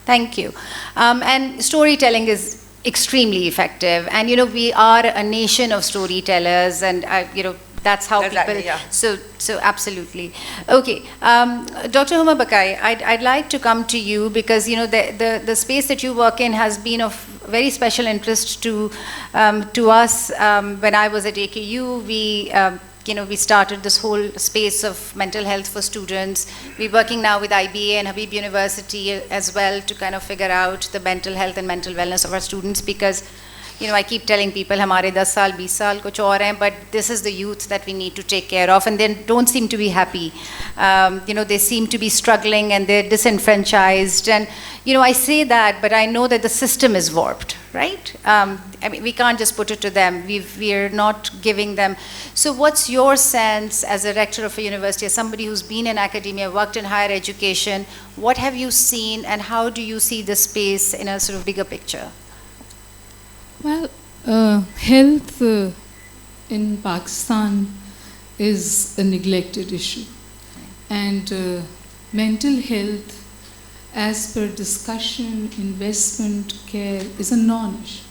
Thank you. And storytelling is extremely effective. And we are a nation of storytellers, and that's how exactly, people. Yeah. So absolutely. Okay, Dr. Huma Bakai, I'd like to come to you because the space that you work in has been of very special interest to us. When I was at AKU, we started this whole space of mental health for students. We're working now with IBA and Habib University as well to kind of figure out the mental health and mental wellness of our students, because I keep telling people, hamare 10 saal, 20 saal, kuch aur hain, but this is the youth that we need to take care of, and they don't seem to be happy. They seem to be struggling and they're disenfranchised, and, I say that, but I know that the system is warped, right? We can't just put it to them. We're not giving them. So what's your sense as a rector of a university, as somebody who's been in academia, worked in higher education, what have you seen and how do you see the space in a sort of bigger picture? Well, health in Pakistan is a neglected issue. And mental health, as per discussion, investment, care, is a non-issue.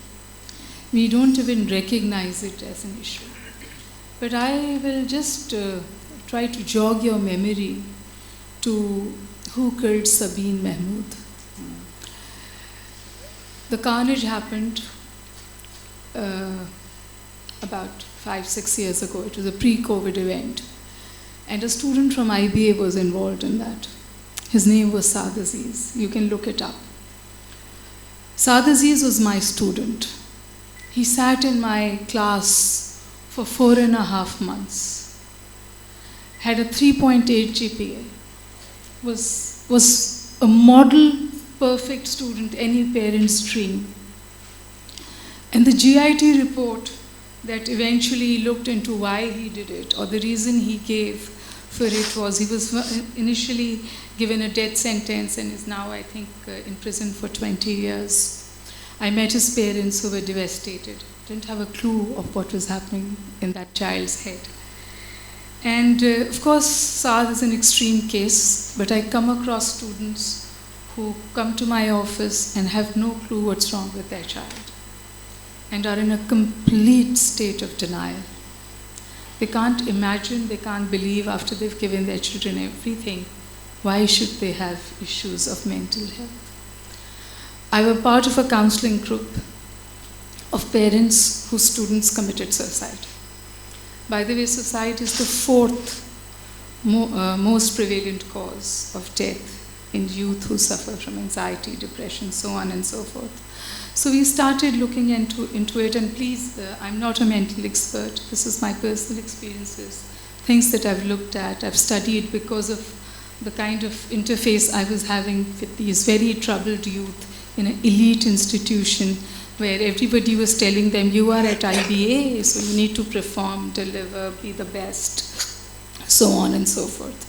We don't even recognize it as an issue. But I will just try to jog your memory to who killed Sabeen Mahmood. The carnage happened about 5-6 years ago. It was a pre-COVID event. And a student from IBA was involved in that. His name was Saad Aziz. You can look it up. Saad Aziz was my student. He sat in my class for 4.5 months. Had a 3.8 GPA. Was a model perfect student, any parent's dream. And the GIT report that eventually looked into why he did it, or the reason he gave for it, was he was initially given a death sentence and is now, I think, in prison for 20 years. I met his parents who were devastated, didn't have a clue of what was happening in that child's head. And of course, Saad is an extreme case, but I come across students who come to my office and have no clue what's wrong with their child and are in a complete state of denial. They can't imagine, they can't believe after they've given their children everything, why should they have issues of mental health? I was part of a counseling group of parents whose students committed suicide. By the way, suicide is the 4th most prevalent cause of death in youth who suffer from anxiety, depression, so on and so forth. So we started looking into it, and please, I'm not a mental expert. This is my personal experiences, things that I've looked at, I've studied because of the kind of interface I was having with these very troubled youth in an elite institution where everybody was telling them, you are at IBA, so you need to perform, deliver, be the best, so on and so forth.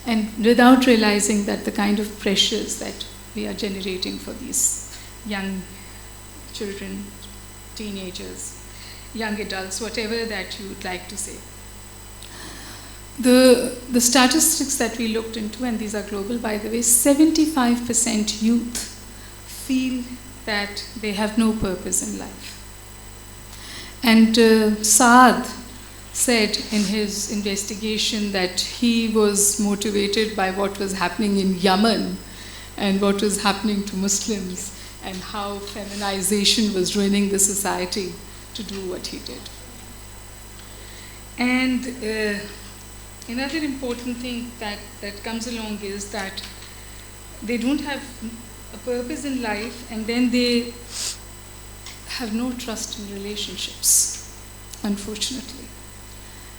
And without realizing that the kind of pressures that we are generating for these young children, teenagers, young adults, whatever that you would like to say. The statistics that we looked into, and these are global by the way, 75% youth feel that they have no purpose in life. And Saad said in his investigation that he was motivated by what was happening in Yemen and what was happening to Muslims and how feminization was ruining the society to do what he did. And another important thing that comes along is that they don't have a purpose in life, and then they have no trust in relationships, unfortunately.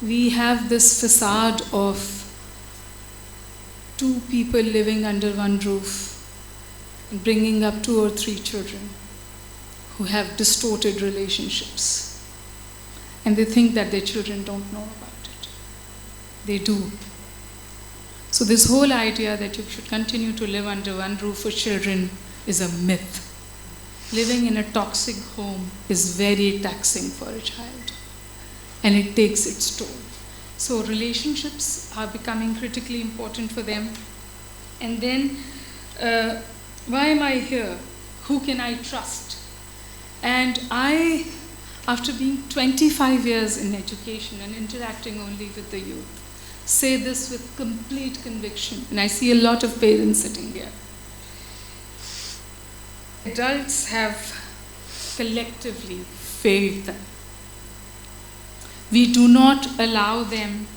We have this facade of 2 people living under one roof and bringing up 2 or 3 children who have distorted relationships. And they think that their children don't know about it. They do. So this whole idea that you should continue to live under one roof with children is a myth. Living in a toxic home is very taxing for a child, and it takes its toll. So relationships are becoming critically important for them. And then, why am I here? Who can I trust? And I, after being 25 years in education and interacting only with the youth, say this with complete conviction, and I see a lot of parents sitting here. Adults have collectively failed them. We do not allow them,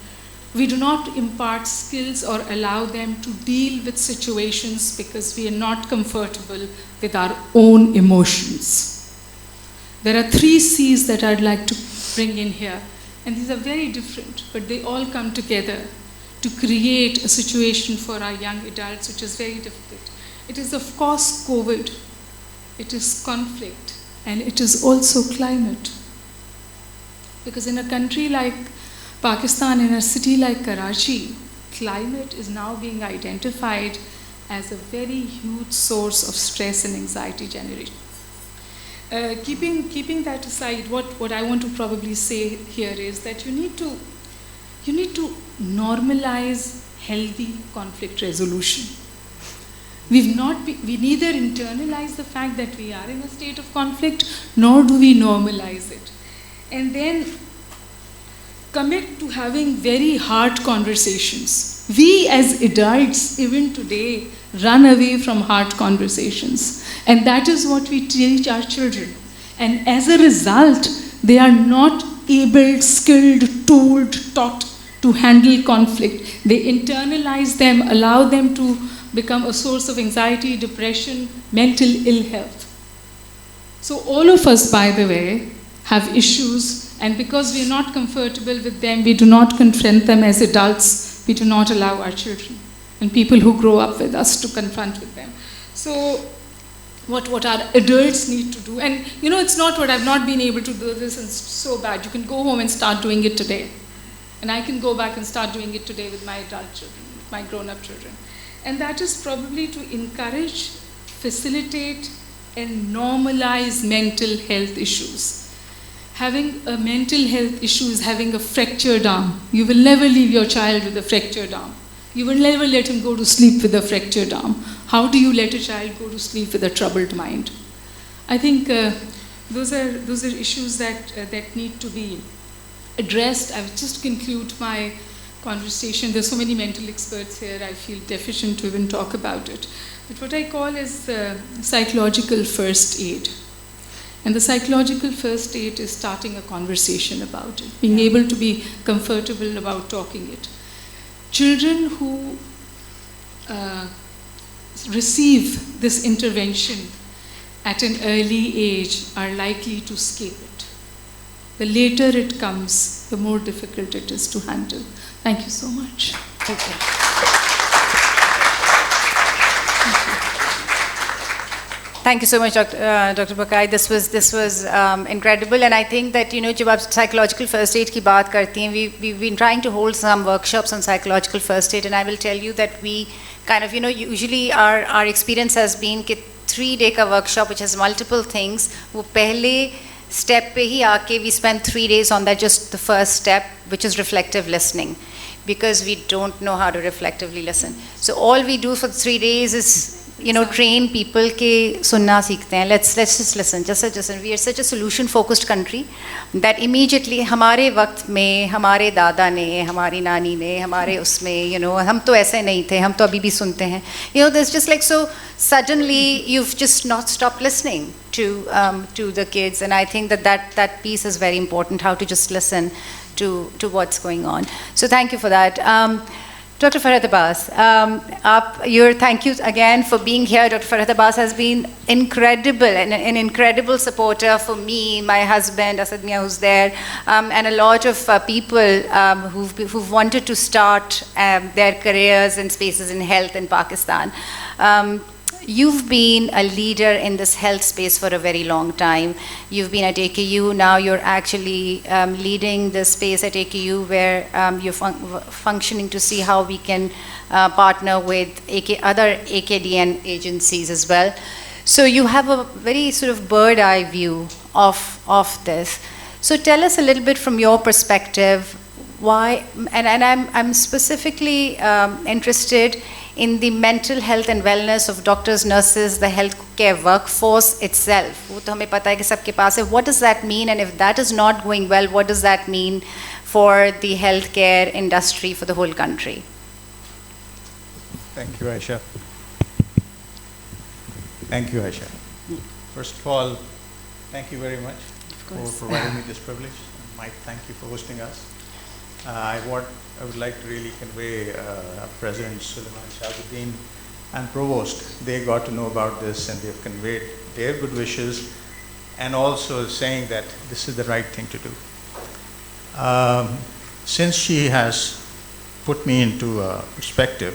we do not impart skills or allow them to deal with situations because we are not comfortable with our own emotions. There are 3 C's that I'd like to bring in here. And these are very different, but they all come together to create a situation for our young adults, which is very difficult. It is, of course, COVID. It is conflict. And it is also climate. Because in a country like Pakistan, in a city like Karachi, climate is now being identified as a very huge source of stress and anxiety generation. Keeping that aside, what I want to probably say here is that you need to normalize healthy conflict resolution. We neither internalize the fact that we are in a state of conflict, nor do we normalize it. And then commit to having very hard conversations. We as adults, even today, run away from hard conversations. And that is what we teach our children. And as a result, they are not able, skilled, tooled, taught to handle conflict. They internalize them, allow them to become a source of anxiety, depression, mental ill health. So all of us, by the way, have issues, and because we are not comfortable with them, we do not confront them as adults. We do not allow our children and people who grow up with us to confront with them. So what our adults need to do, and it's not what I've not been able to do this and so bad. You can go home and start doing it today. And I can go back and start doing it today with my adult children, with my grown-up children. And that is probably to encourage, facilitate, and normalize mental health issues. Having a mental health issue is having a fractured arm. You will never leave your child with a fractured arm. You will never let him go to sleep with a fractured arm. How do you let a child go to sleep with a troubled mind? I think those are issues that need to be addressed. I will just conclude my conversation. There's so many mental experts here, I feel deficient to even talk about it. But what I call is psychological first aid. And the psychological first aid is starting a conversation about it, being able to be comfortable about talking it. Children who receive this intervention at an early age are likely to escape it. The later it comes, the more difficult it is to handle. Thank you so much. Thank you. Thank you so much, Dr. Bakai. This was incredible, and I think that जब आप psychological first aid की बात करती हैं, we've been trying to hold some workshops on psychological first aid, and I will tell you that we kind of usually our experience has been कि 3-day का workshop which has multiple things. वो पहले step पे ही आके we spend 3 days on that, just the first step, which is reflective listening, because we don't know how to reflectively listen. So all we do for 3 days is train people के सुनना सीखते हैं. Let's just listen. We are such a solution focused country that immediately हमारे वक्त में हमारे दादा ने, हमारी नानी ने, हमारे उसमें हम तो ऐसे नहीं थे, हम तो अभी भी सुनते हैं. There's just like, so suddenly you've just not stopped listening to the kids, and I think that piece is very important, how to just listen to what's going on. So thank you for that. Dr. Farhad Abbas, thank you again for being here. Dr. Farhad Abbas has been incredible, and an incredible supporter for me, my husband, Asad Mia, who's there, and a lot of people who've wanted to start their careers and spaces in health in Pakistan. You've been a leader in this health space for a very long time. You've been at AKU, now you're actually leading the space at AKU where you're functioning to see how we can partner with other AKDN agencies as well. So you have a very sort of bird eye view of this. So tell us a little bit from your perspective, why, and I'm specifically interested in the mental health and wellness of doctors, nurses, the healthcare workforce itself. वो तो हमें पता है कि सबके पास है. What does that mean? And if that is not going well, what does that mean for the healthcare industry for the whole country? Thank you, Aisha. Thank you, Aisha. First of all, thank you very much for providing me this privilege. Mike, thank you for hosting us. I would like to really convey President Suleiman Shahabuddin and Provost. They got to know about this and they've conveyed their good wishes and also saying that this is the right thing to do. Since she has put me into a perspective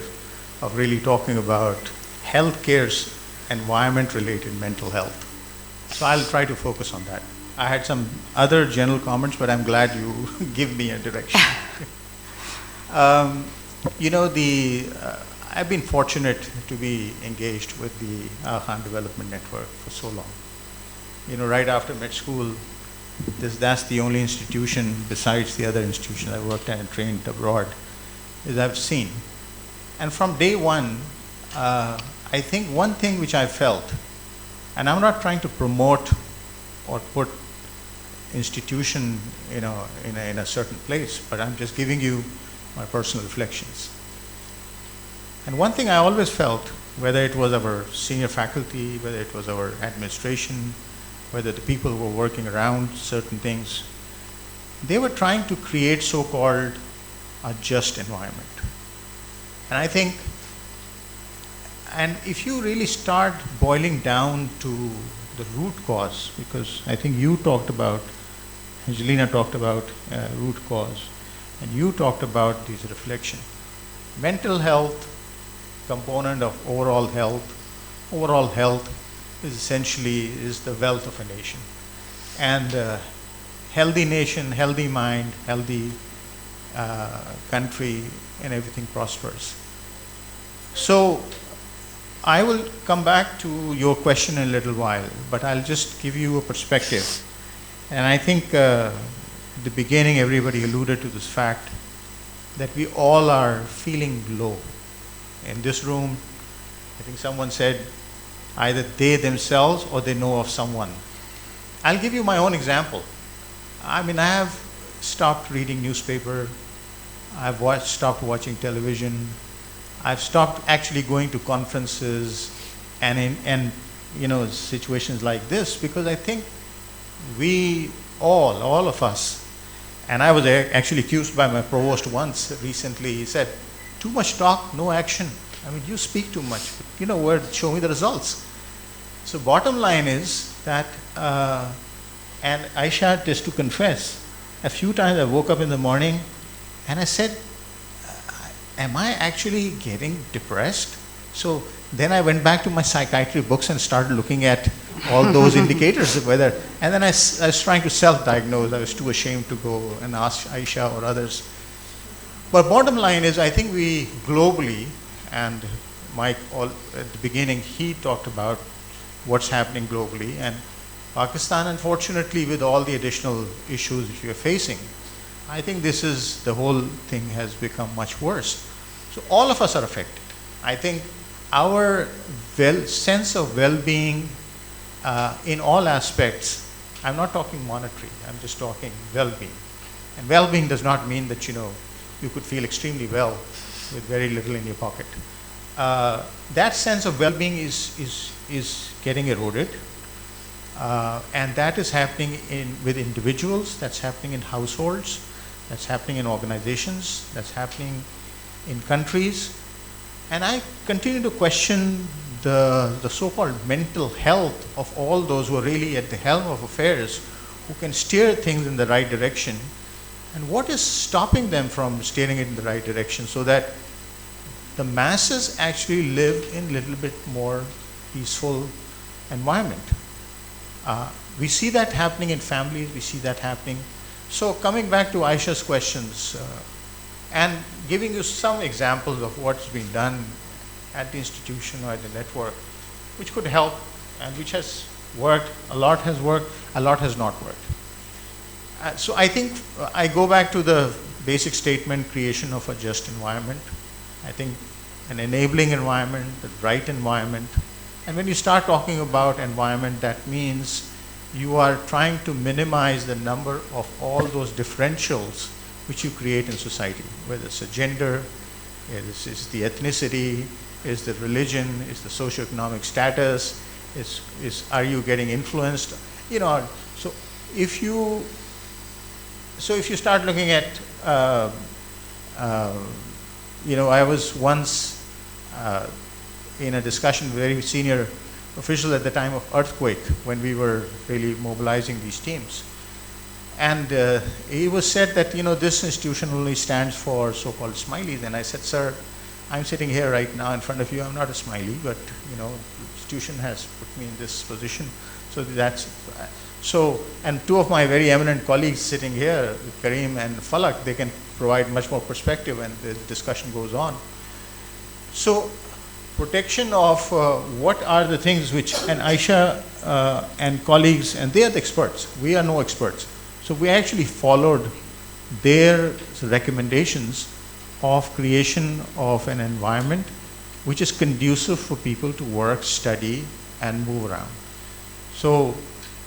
of really talking about healthcare's environment-related mental health, so I'll try to focus on that. I had some other general comments, but I'm glad you give me a direction. I've been fortunate to be engaged with the Khan Development Network for so long. Right after med school, that's the only institution besides the other institutions I worked at and trained abroad that I've seen. And from day one, I think one thing which I felt, and I'm not trying to promote or put institution in a certain place, but I'm just giving you my personal reflections. And one thing I always felt, whether it was our senior faculty, whether it was our administration, whether the people who were working around certain things, they were trying to create so-called a just environment. And I think, and if you really start boiling down to the root cause, because I think you talked about, Angelina talked about root cause, and you talked about this reflection. Mental health component of overall health. Overall health is essentially the wealth of a nation. And healthy nation, healthy mind, healthy country, and everything prospers. So I will come back to your question in a little while, but I'll just give you a perspective. And I think at the beginning everybody alluded to this fact that we all are feeling low. In this room, I think someone said either they themselves or they know of someone. I'll give you my own example. I mean, I have stopped reading newspaper. I've stopped watching television. I've stopped actually going to conferences and situations like this, because I think we all of us, and I was actually accused by my provost once recently. He said, too much talk, no action. I mean, you speak too much. Show me the results. So bottom line is that, and Aisha, just to confess, a few times I woke up in the morning and I said, am I actually getting depressed? So then I went back to my psychiatry books and started looking at all those indicators of whether, and then I was trying to self-diagnose. I was too ashamed to go and ask Aisha or others. But bottom line is, I think we globally, and Mike at the beginning, he talked about what's happening globally, and Pakistan, unfortunately, with all the additional issues which we are facing, I think the whole thing has become much worse. So all of us are affected. I think our sense of well-being in all aspects, I'm not talking monetary, I'm just talking well-being. And well-being does not mean that, you could feel extremely well with very little in your pocket. That sense of well-being is getting eroded, and that is happening with individuals, that's happening in households, that's happening in organizations, that's happening in countries. And I continue to question the so-called mental health of all those who are really at the helm of affairs, who can steer things in the right direction. And what is stopping them from steering it in the right direction so that the masses actually live in a little bit more peaceful environment? We see that happening in families, we see that happening. So coming back to Aisha's questions, and giving you some examples of what's been done at the institution or at the network, which could help and which has worked, a lot has worked, a lot has not worked. So I think I go back to the basic statement, creation of a just environment. I think an enabling environment, the right environment. And when you start talking about environment, that means you are trying to minimize the number of all those differentials which you create in society, whether it's a gender, it's the ethnicity, is the religion, is the socioeconomic status, are you getting influenced? So if you start looking at, I was once in a discussion with very senior officials at the time of earthquake when we were really mobilizing these teams. And it was said that, this institution only stands for so-called smileys. And I said, sir, I'm sitting here right now in front of you. I'm not a smiley, but, the institution has put me in this position. So and two of my very eminent colleagues sitting here, Kareem and Falak, they can provide much more perspective and the discussion goes on. So protection of what are the things which, and Aisha and colleagues, and they are the experts. We are no experts. So we actually followed their recommendations of creation of an environment which is conducive for people to work, study, and move around. So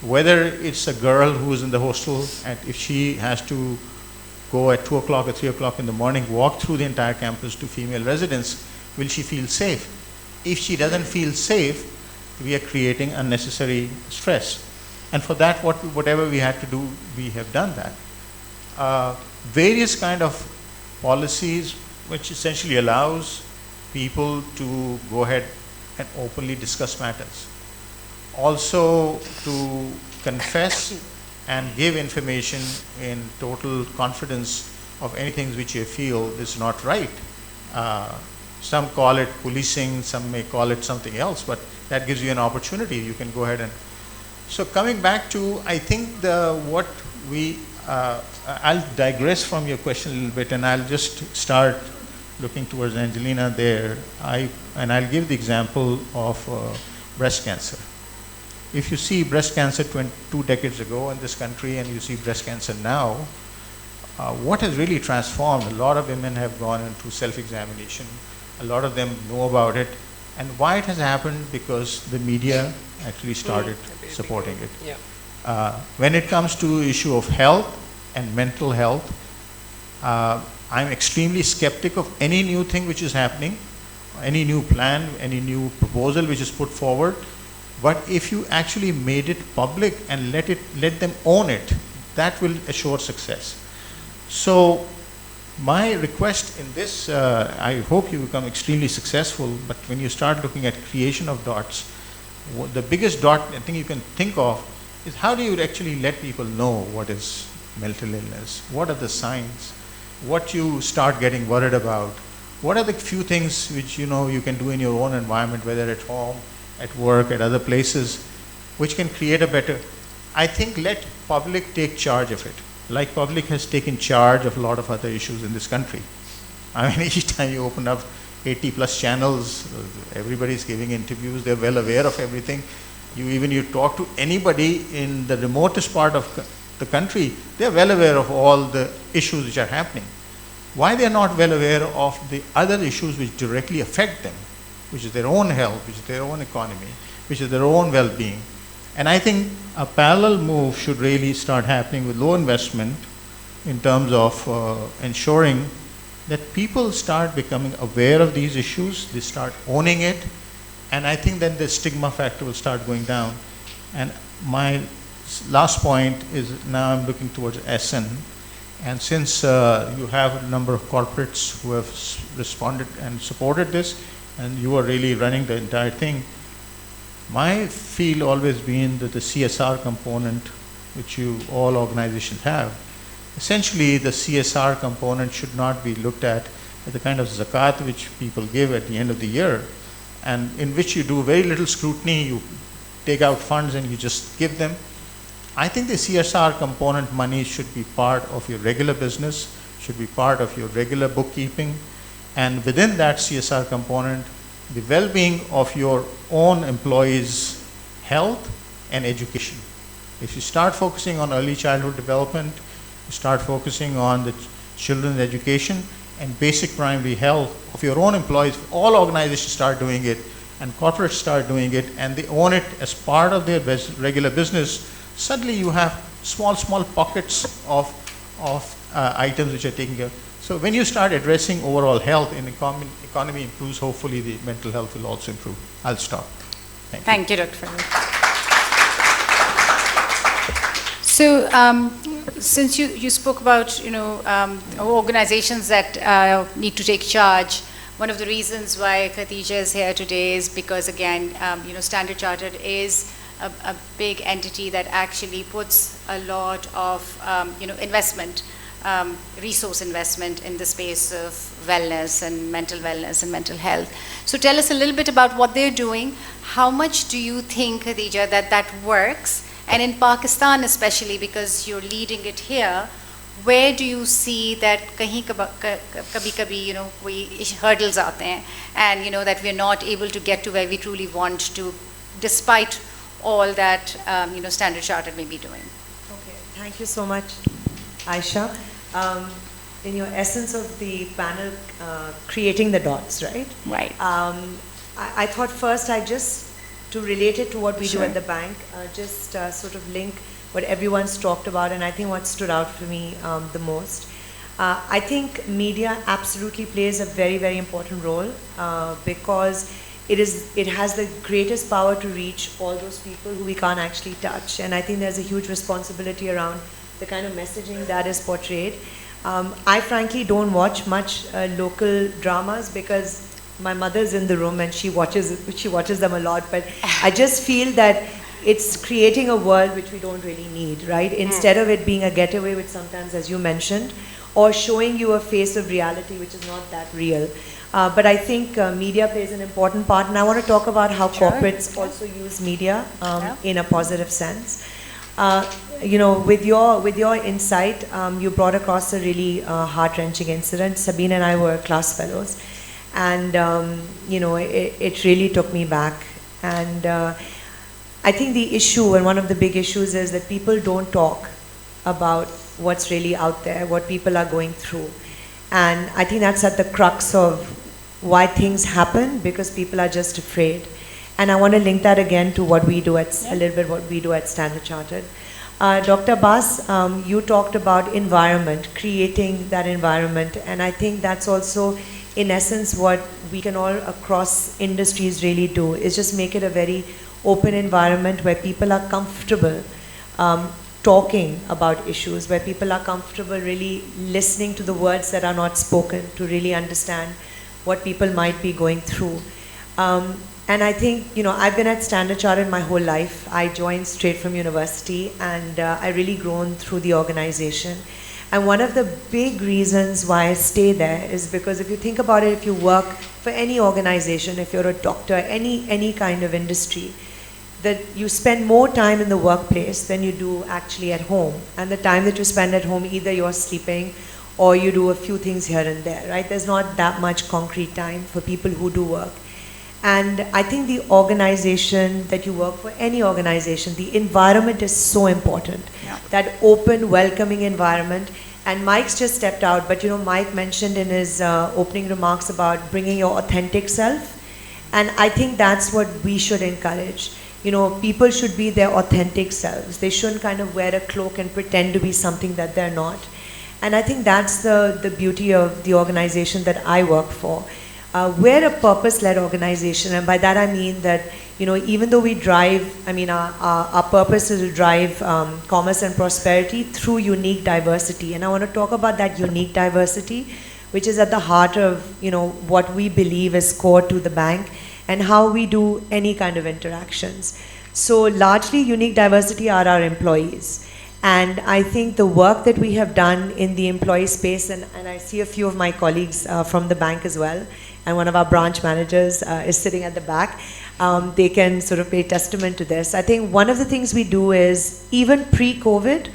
whether it's a girl who is in the hostel, and if she has to go at 2 o'clock or 3 o'clock in the morning, walk through the entire campus to female residents, will she feel safe? If she doesn't feel safe, we are creating unnecessary stress. And for that, whatever we had to do, we have done that. Various kind of policies which essentially allows people to go ahead and openly discuss matters. Also to confess and give information in total confidence of anything which you feel is not right. Some call it policing, some may call it something else, but that gives you an opportunity. You can go ahead and. So coming back to, I think I'll digress from your question a little bit, and I'll just start looking towards Angelina there. And I'll give the example of breast cancer. If you see breast cancer 2 decades ago in this country, and you see breast cancer now, what has really transformed? A lot of women have gone into self-examination. A lot of them know about it. And why it has happened? Because the media actually started supporting it. Yeah. When it comes to issue of health and mental health, I'm extremely skeptic of any new thing which is happening, any new plan, any new proposal which is put forward. But if you actually made it public and let them own it, that will assure success. So my request in this, I hope you become extremely successful, but when you start looking at creation of dots, the biggest dot I think you can think of is how do you actually let people know what is mental illness, what are the signs, what you start getting worried about, what are the few things which you can do in your own environment, whether at home, at work, at other places, which can create a better, I think let public take charge of it. Like public has taken charge of a lot of other issues in this country. I mean, each time you open up 80 plus channels, everybody's giving interviews, they're well aware of everything. You talk to anybody in the remotest part of the country, they're well aware of all the issues which are happening. Why they're not well aware of the other issues which directly affect them, which is their own health, which is their own economy, which is their own well-being. And I think a parallel move should really start happening with low investment in terms of ensuring that people start becoming aware of these issues, they start owning it, and I think then the stigma factor will start going down. And my last point is now I'm looking towards SN, and since you have a number of corporates who have responded and supported this, and you are really running the entire thing, my feel always been that the CSR component, which all organizations have, essentially the CSR component should not be looked at as the kind of zakat which people give at the end of the year, and in which you do very little scrutiny, you take out funds and you just give them. I think the CSR component money should be part of your regular business, should be part of your regular bookkeeping, and within that CSR component, the well-being of your own employees' health and education. If you start focusing on early childhood development, you start focusing on the children's education and basic primary health of your own employees, all organizations start doing it and corporates start doing it and they own it as part of their regular business, suddenly you have small pockets of items which are taken care of. So when you start addressing overall health and economy improves, hopefully the mental health will also improve. I'll stop. Thank you, Dr. Farouk. So since you spoke about organizations that need to take charge, one of the reasons why Khadija is here today is because, again, Standard Chartered is a big entity that actually puts a lot of, investment, resource investment in the space of wellness and mental health. So tell us a little bit about what they're doing. How much do you think, Khadija, that works? And in Pakistan especially, because you're leading it here, where do you see that kahin kabhi, koi hurdles aate hain, and that we're not able to get to where we truly want to, despite all that Standard Chartered may be doing? Okay, thank you so much, Aisha. In your essence of the panel, creating the dots, right? Right. I thought first to relate it to what we do Sure. at the bank, sort of link what everyone's talked about, and I think what stood out for me the most. I think media absolutely plays a very, very important role because it has the greatest power to reach all those people who we can't actually touch, and I think there's a huge responsibility around the kind of messaging that is portrayed. I frankly don't watch much local dramas because my mother's in the room and she watches them a lot, but I just feel that it's creating a world which we don't really need, right? Instead of it being a getaway, which sometimes, as you mentioned, or showing you a face of reality which is not that real. But I think media plays an important part, and I want to talk about how corporates also use media in a positive sense. With your insight, you brought across a really heart-wrenching incident. Sabine and I were class fellows, and it really took me back. And I think the issue, and one of the big issues, is that people don't talk about what's really out there, what people are going through. And I think that's at the crux of why things happen, because people are just afraid. And I want to link that again to what we do a little bit what we do at Standard Chartered. Dr. Abbas, you talked about environment, creating that environment, and I think that's also, in essence, what we can all across industries really do, is just make it a very open environment where people are comfortable talking about issues, where people are comfortable really listening to the words that are not spoken, to really understand what people might be going through. And I think, I've been at Standard Chartered my whole life. I joined straight from university, and I really grown through the organization. And one of the big reasons why I stay there is because if you think about it, if you work for any organization, if you're a doctor, any kind of industry, that you spend more time in the workplace than you do actually at home. And the time that you spend at home, either you're sleeping or you do a few things here and there, right? There's not that much concrete time for people who do work. And I think the organization that you work for, any organization, the environment is so important. Yeah. That open, welcoming environment. And Mike's just stepped out, but Mike mentioned in his opening remarks about bringing your authentic self. And I think that's what we should encourage. People should be their authentic selves. They shouldn't kind of wear a cloak and pretend to be something that they're not. And I think that's the beauty of the organization that I work for. We're a purpose-led organization, and by that I mean that, even though we drive, our purpose is to drive commerce and prosperity through unique diversity. And I want to talk about that unique diversity, which is at the heart of, what we believe is core to the bank and how we do any kind of interactions. So largely unique diversity are our employees. And I think the work that we have done in the employee space, and I see a few of my colleagues from the bank as well, and one of our branch managers is sitting at the back, they can sort of pay testament to this. I think one of the things we do is, even pre-COVID,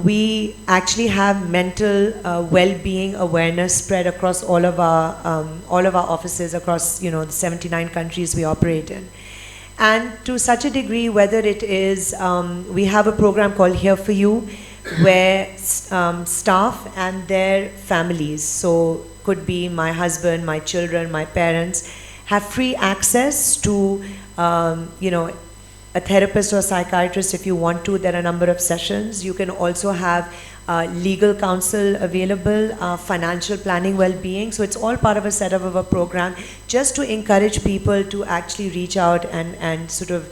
we actually have mental well-being awareness spread across all of our offices across the 79 countries we operate in. And to such a degree, whether it is, we have a program called Here For You, where staff and their families, so could be my husband, my children, my parents, have free access to, a therapist or a psychiatrist if you want to. There are a number of sessions. You can also have legal counsel available, financial planning, well-being. So it's all part of a setup of a program just to encourage people to actually reach out and sort of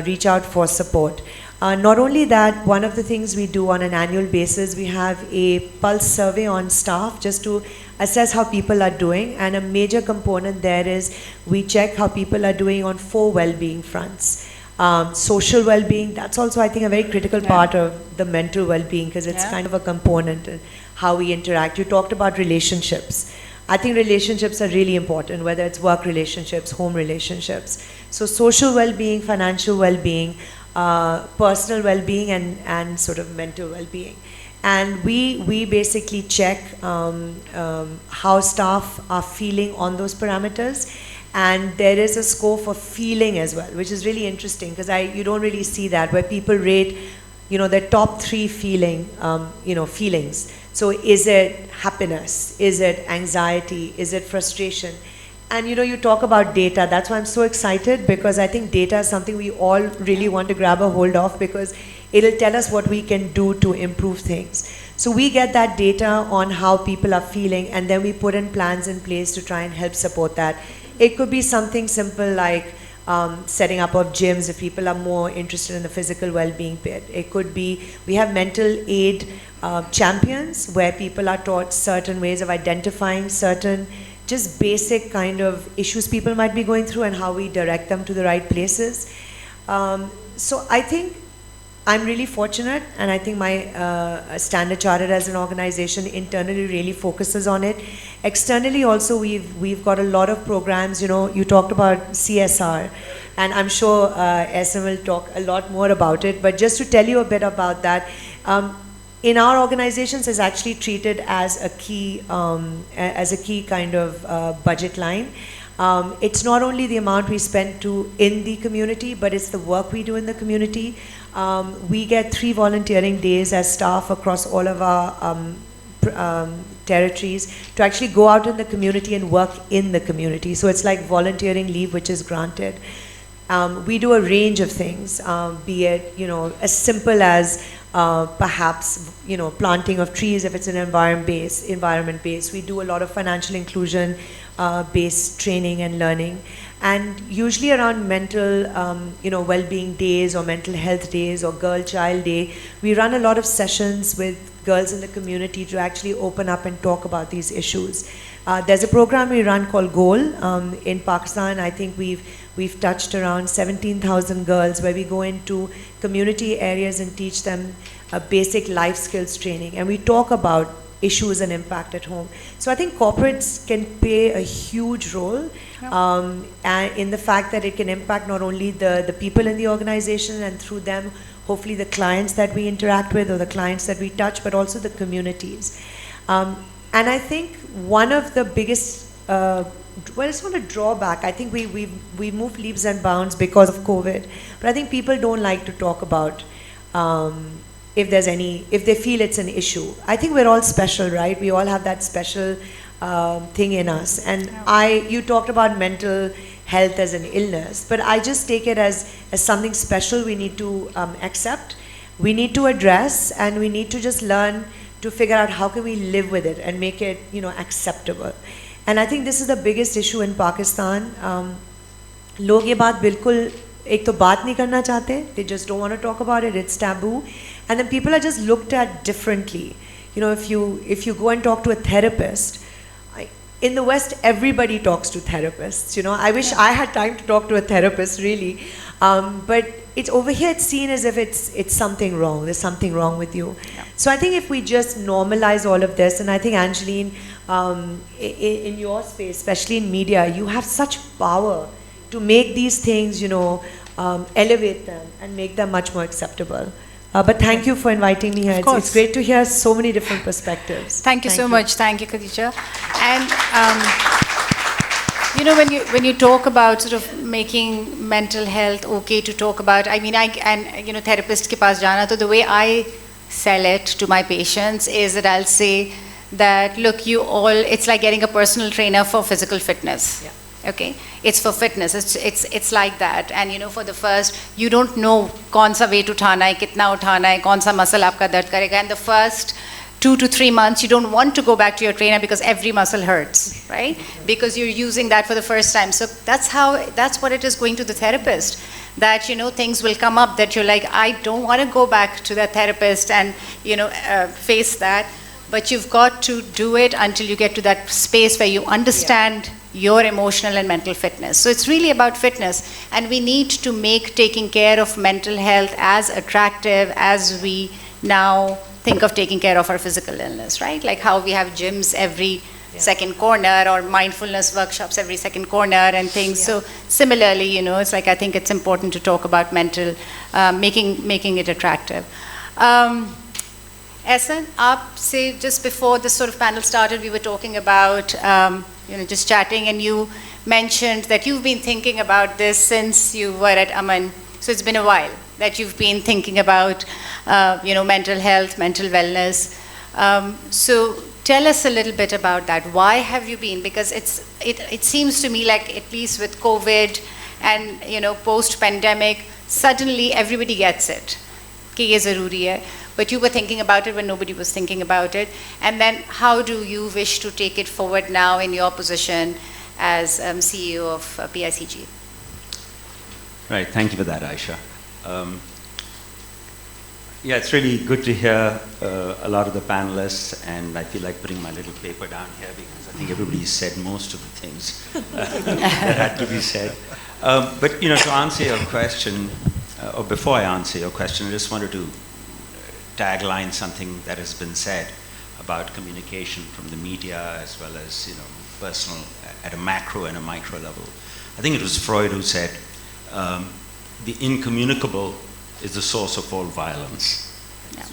reach out for support. Not only that, one of the things we do on an annual basis, we have a pulse survey on staff just to assess how people are doing, and a major component there is we check how people are doing on 4 well-being fronts. Social well-being, that's also I think a very critical part of the mental well-being, because it's kind of a component in how we interact. You talked about relationships. I think relationships are really important, whether it's work relationships, home relationships. So social well-being, financial well-being, personal well-being, and sort of mental well-being. And we basically check how staff are feeling on those parameters. And there is a score for feeling as well, which is really interesting, because you don't really see that, where people rate, their top 3 feelings. So is it happiness? Is it anxiety? Is it frustration? And you talk about data. That's why I'm so excited, because I think data is something we all really want to grab a hold of, because it'll tell us what we can do to improve things. So we get that data on how people are feeling, and then we put in plans in place to try and help support that. It could be something simple like setting up of gyms if people are more interested in the physical well-being bit. It could be, we have mental aid champions where people are taught certain ways of identifying certain just basic kind of issues people might be going through and how we direct them to the right places. So I think I'm really fortunate, and I think my Standard Chartered as an organization internally really focuses on it. Externally also, we've got a lot of programs. You talked about CSR, and I'm sure SM will talk a lot more about it. But just to tell you a bit about that, in our organizations is actually treated as a key kind of budget line. It's not only the amount we spend in the community, but it's the work we do in the community. We get 3 volunteering days as staff across all of our territories to actually go out in the community and work in the community. So it's like volunteering leave, which is granted. We do a range of things, be it as simple as perhaps planting of trees if it's an environment based. We do a lot of financial inclusion based training and learning, and usually around mental well-being days or mental health days or girl child day, we run a lot of sessions with girls in the community to actually open up and talk about these issues. There's a program we run called Goal in Pakistan. I think we've touched around 17,000 girls, where we go into community areas and teach them basic life skills training, and we talk about issues and impact at home. So I think corporates can play a huge role in the fact that it can impact not only the people in the organization, and through them hopefully the clients that we interact with or the clients that we touch, but also the communities. And I think one of the biggest, it's not a drawback. I think we moved leaps and bounds because of COVID, but I think people don't like to talk about if they feel it's an issue. I think we're all special, right? We all have that special thing in us. And you talked about mental health as an illness, but I just take it as something special we need to accept, we need to address, and we need to just learn to figure out how can we live with it and make it acceptable. And I think this is the biggest issue in Pakistan. लोग ये बात बिल्कुल एक तो बात नहीं करना चाहते, they just don't want to talk about it, it's taboo, and then people are just looked at differently. If you go and talk to a therapist, in the West everybody talks to therapists. I wish I had time to talk to a therapist really, but it's over here it's seen as if it's something wrong, there's something wrong with you. So I think if we just normalize all of this, and I think Angeline, in your space, especially in media, you have such power to make these things, elevate them and make them much more acceptable. But thank you for inviting me here. It's great to hear so many different perspectives. Thank you so much. Thank you, Khadija. And when you talk about sort of making mental health okay to talk about, therapist ke paas jana, so the way I sell it to my patients is that I'll say that, look, it's like getting a personal trainer for physical fitness. Yeah. Okay, it's for fitness. It's like that. And for the first, you don't know kaun sa weight uthana hai, kitna uthana hai, kaun sa muscle aapka dard karega. And the first 2 to 3 months, you don't want to go back to your trainer because every muscle hurts, right? Because you're using that for the first time. So that's what it is going to the therapist. that, you know, things will come up that you're like, I don't want to go back to the therapist and, you know, face that. But you've got to do it until you get to that space where you understand your emotional and mental fitness. So it's really about fitness. And we need to make taking care of mental health as attractive as we now think of taking care of our physical illness, right? Like how we have gyms every second corner, or mindfulness workshops every second corner and things. So similarly, you know, it's like, I think it's important to talk about mental, making it attractive. Ehsan, say just before this sort of panel started, we were talking about, you know, just chatting, and you mentioned that you've been thinking about this since you were at Aman. So it's been a while that you've been thinking about, you know, mental health, mental wellness. So tell us a little bit about that. Why have you been? Because it seems to me like, at least with COVID and, you know, post-pandemic, suddenly everybody gets it. Ki ye zaruri hai. But you were thinking about it when nobody was thinking about it. And then how do you wish to take it forward now in your position as CEO of PICG? Right, thank you for that, Aisha. Yeah, it's really good to hear a lot of the panelists, and I feel like putting my little paper down here because I think everybody said most of the things that had to be said. But, you know, to answer your question, or before I answer your question, I just wanted to tagline something that has been said about communication from the media as well as, you know, personal at a macro and a micro level. I think it was Freud who said, the incommunicable is the source of all violence. Yeah.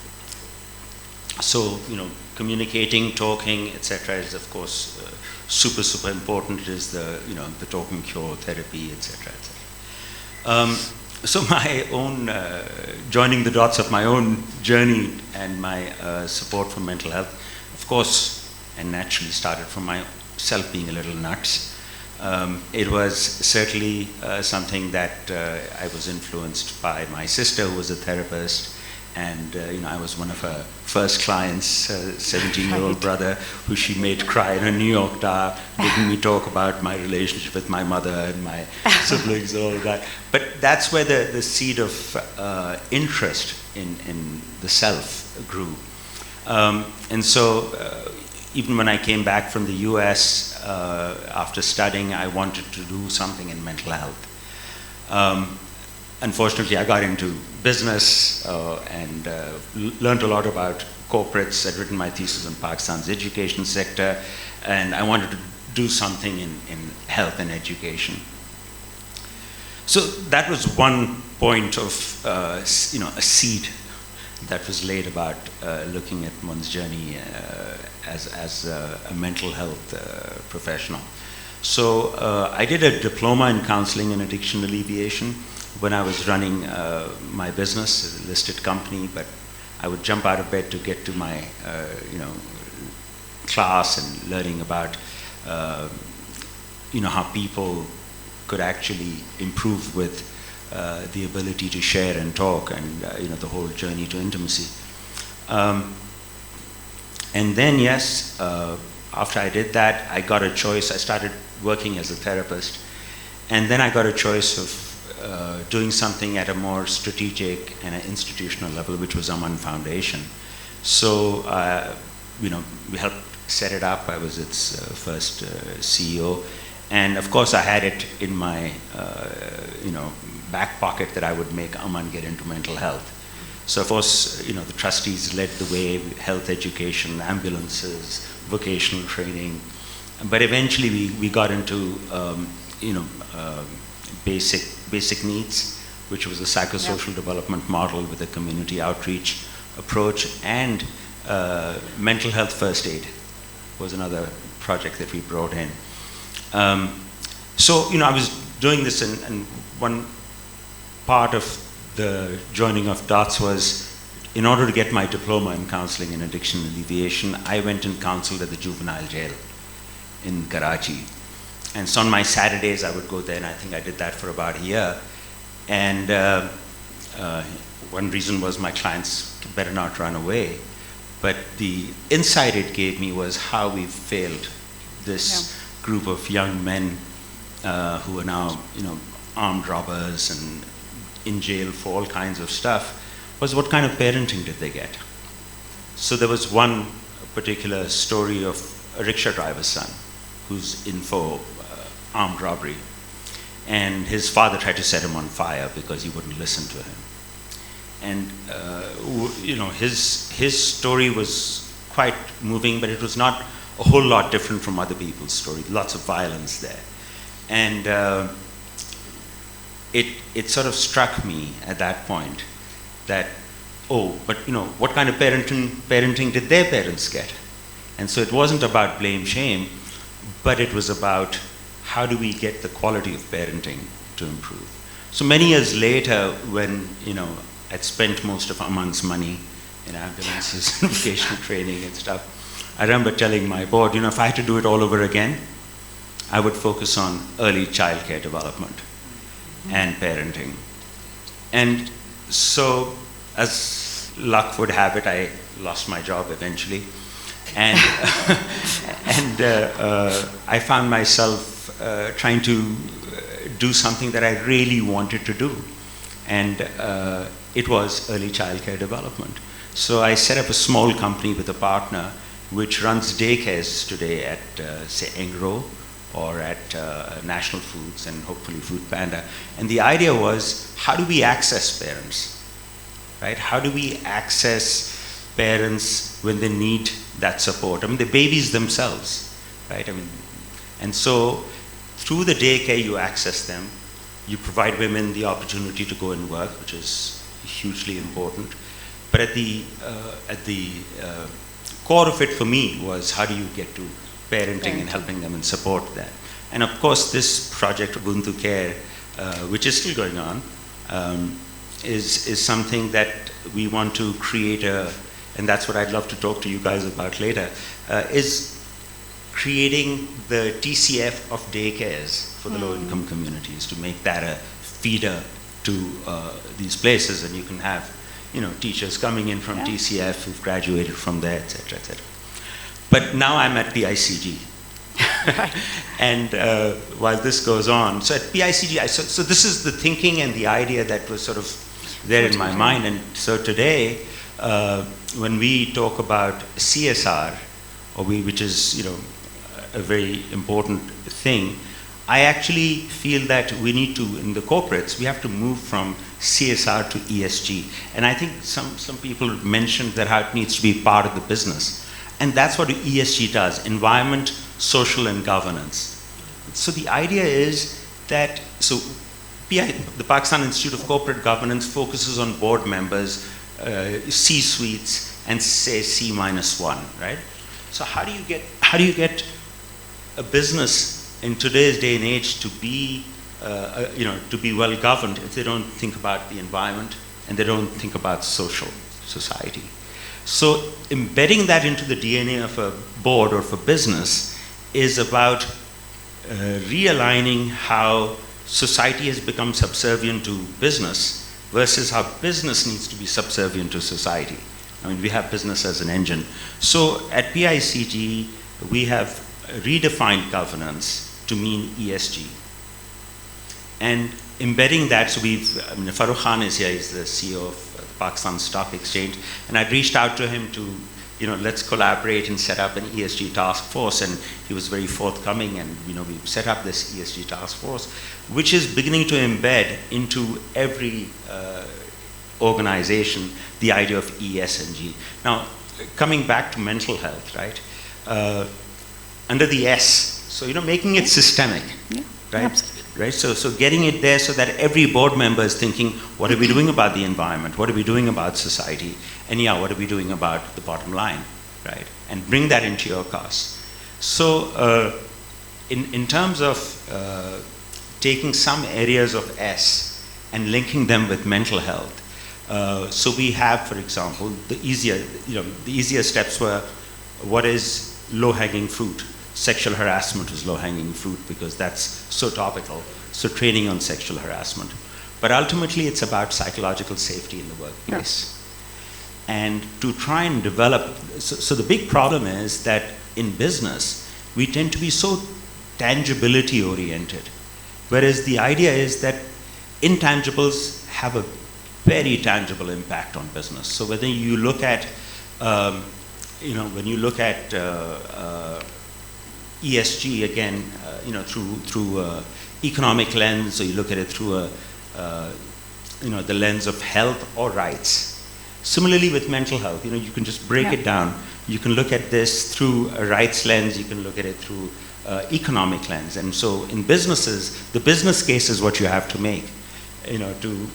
So, you know, communicating, talking, etc. is of course super important. It is the, you know, the talking cure therapy, etc. So my own, joining the dots of my own journey and my support for mental health, of course, and naturally started from myself being a little nuts. It was certainly something that I was influenced by my sister, who was a therapist, and you know, I was one of her first clients, 17-year-old brother, who she made cry in a New York tower, making me talk about my relationship with my mother and my siblings and all of that. But that's where the seed of interest in the self grew. And so even when I came back from the US after studying, I wanted to do something in mental health. Unfortunately, I got into business and learned a lot about corporates. I'd written my thesis on Pakistan's education sector, and I wanted to do something in health and education. So that was one point of, you know, a seed that was laid about looking at one's journey as a mental health professional. So I did a diploma in counseling and addiction alleviation when I was running my business as a listed company, but I would jump out of bed to get to my you know, class and learning about you know, how people could actually improve with the ability to share and talk, and you know, the whole journey to intimacy. And then yes, after I did that, I got a choice. I started working as a therapist, and then I got a choice of doing something at a more strategic and an institutional level, which was Aman Foundation. So you know, we helped set it up. I was its first CEO, and of course I had it in my you know, back pocket that I would make Aman get into mental health. So of course, you know, the trustees led the way: health education, ambulances, vocational training. But eventually we got into you know, basic needs, which was a psychosocial development model with a community outreach approach, and mental health first aid was another project that we brought in. So, you know, I was doing this, and one part of the joining of dots was, in order to get my diploma in counseling and addiction alleviation, I went and counseled at the juvenile jail in Karachi. And so on my Saturdays, I would go there, and I think I did that for about a year. And one reason was my clients better not run away. But the insight it gave me was how we failed this group of young men who are now, you know, armed robbers and in jail for all kinds of stuff was what kind of parenting did they get? So there was one particular story of a rickshaw driver's son who's in for armed robbery. And his father tried to set him on fire because he wouldn't listen to him. And his story was quite moving, but it was not a whole lot different from other people's stories. Lots of violence there. And it sort of struck me at that point that, but what kind of parenting did their parents get? And so it wasn't about blame, shame, but it was about how do we get the quality of parenting to improve. So many years later, when I'd spent most of our month's money in ambulances and vocational training and stuff, I remember telling my board, if I had to do it all over again, I would focus on early childcare development and parenting. And so, as luck would have it, I lost my job eventually. And, I found myself trying to do something that I really wanted to do. And it was early childcare development. So I set up a small company with a partner which runs daycares today at, say, Engro or at National Foods and hopefully Food Panda. And the idea was, how do we access parents, right? How do we access parents when they need that support? I mean, the babies themselves, right? And so through the daycare, you access them. You provide women the opportunity to go and work, which is hugely important. But at the core of it for me was, how do you get to parenting and helping them and support that? And of course, this project, Ubuntu Care, which is still going on, is something that we want to create and that's what I'd love to talk to you guys about later, is creating the TCF of daycares for the low-income communities, to make that a feeder to these places, and you can have teachers coming in from TCF who've graduated from there, etc., etc. But now I'm at PICG. And while this goes on, so at PICG, so this is the thinking and the idea that was sort of there in my mind. And so today, when we talk about CSR, which is a very important thing, I actually feel that we need to, in the corporates, we have to move from CSR to ESG. And I think some people mentioned that how it needs to be part of the business. And that's what ESG does, environment, social, and governance. So the idea is that, the Pakistan Institute of Corporate Governance focuses on board members, C-suites, and say C-1, right? So how do you get a business in today's day and age to be well governed if they don't think about the environment and they don't think about society? So embedding that into the DNA of a board or of a business is about realigning how society has become subservient to business versus how business needs to be subservient to society. I mean, we have business as an engine. So at PICG, we have redefined governance to mean ESG. And embedding that, so Farooq Khan is here, he's the CEO of the Pakistan Stock Exchange, and I reached out to him to, let's collaborate and set up an ESG task force, and he was very forthcoming, and we set up this ESG task force, which is beginning to embed into every organization the idea of ES and G. Now, coming back to mental health, right? Under the S, so making it systemic, right? Absolutely. Right. So getting it there so that every board member is thinking, what are we doing about the environment? What are we doing about society? And what are we doing about the bottom line, right? And bring that into your costs. So in terms of taking some areas of S and linking them with mental health, so we have, for example, the easier steps were, what is low-hanging fruit? Sexual harassment was low-hanging fruit because that's so topical. So training on sexual harassment. But ultimately, it's about psychological safety in the workplace. Yeah. And to try and develop, so the big problem is that in business, we tend to be so tangibility oriented. Whereas the idea is that intangibles have a very tangible impact on business. So whether you look at, when you look at ESG again, through economic lens, or you look at it through the lens of health or rights. Similarly with mental health, you can just break it down. You can look at this through a rights lens, you can look at it through economic lens. And so in businesses, the business case is what you have to make,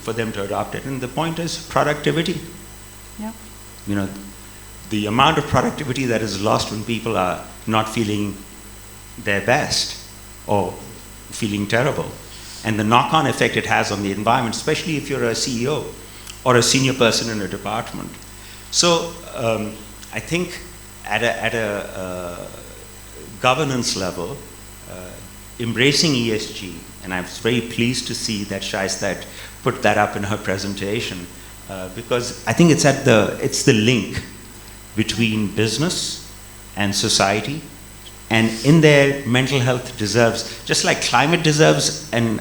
for them to adopt it. And the point is productivity. Yeah. The amount of productivity that is lost when people are not feeling their best or feeling terrible, and the knock-on effect it has on the environment, especially if you're a CEO or a senior person in a department. So I think at a governance level, embracing ESG, and I was very pleased to see that Shaistat put that up in her presentation, because I think it's the link between business and society. And in there, mental health deserves, just like climate deserves, and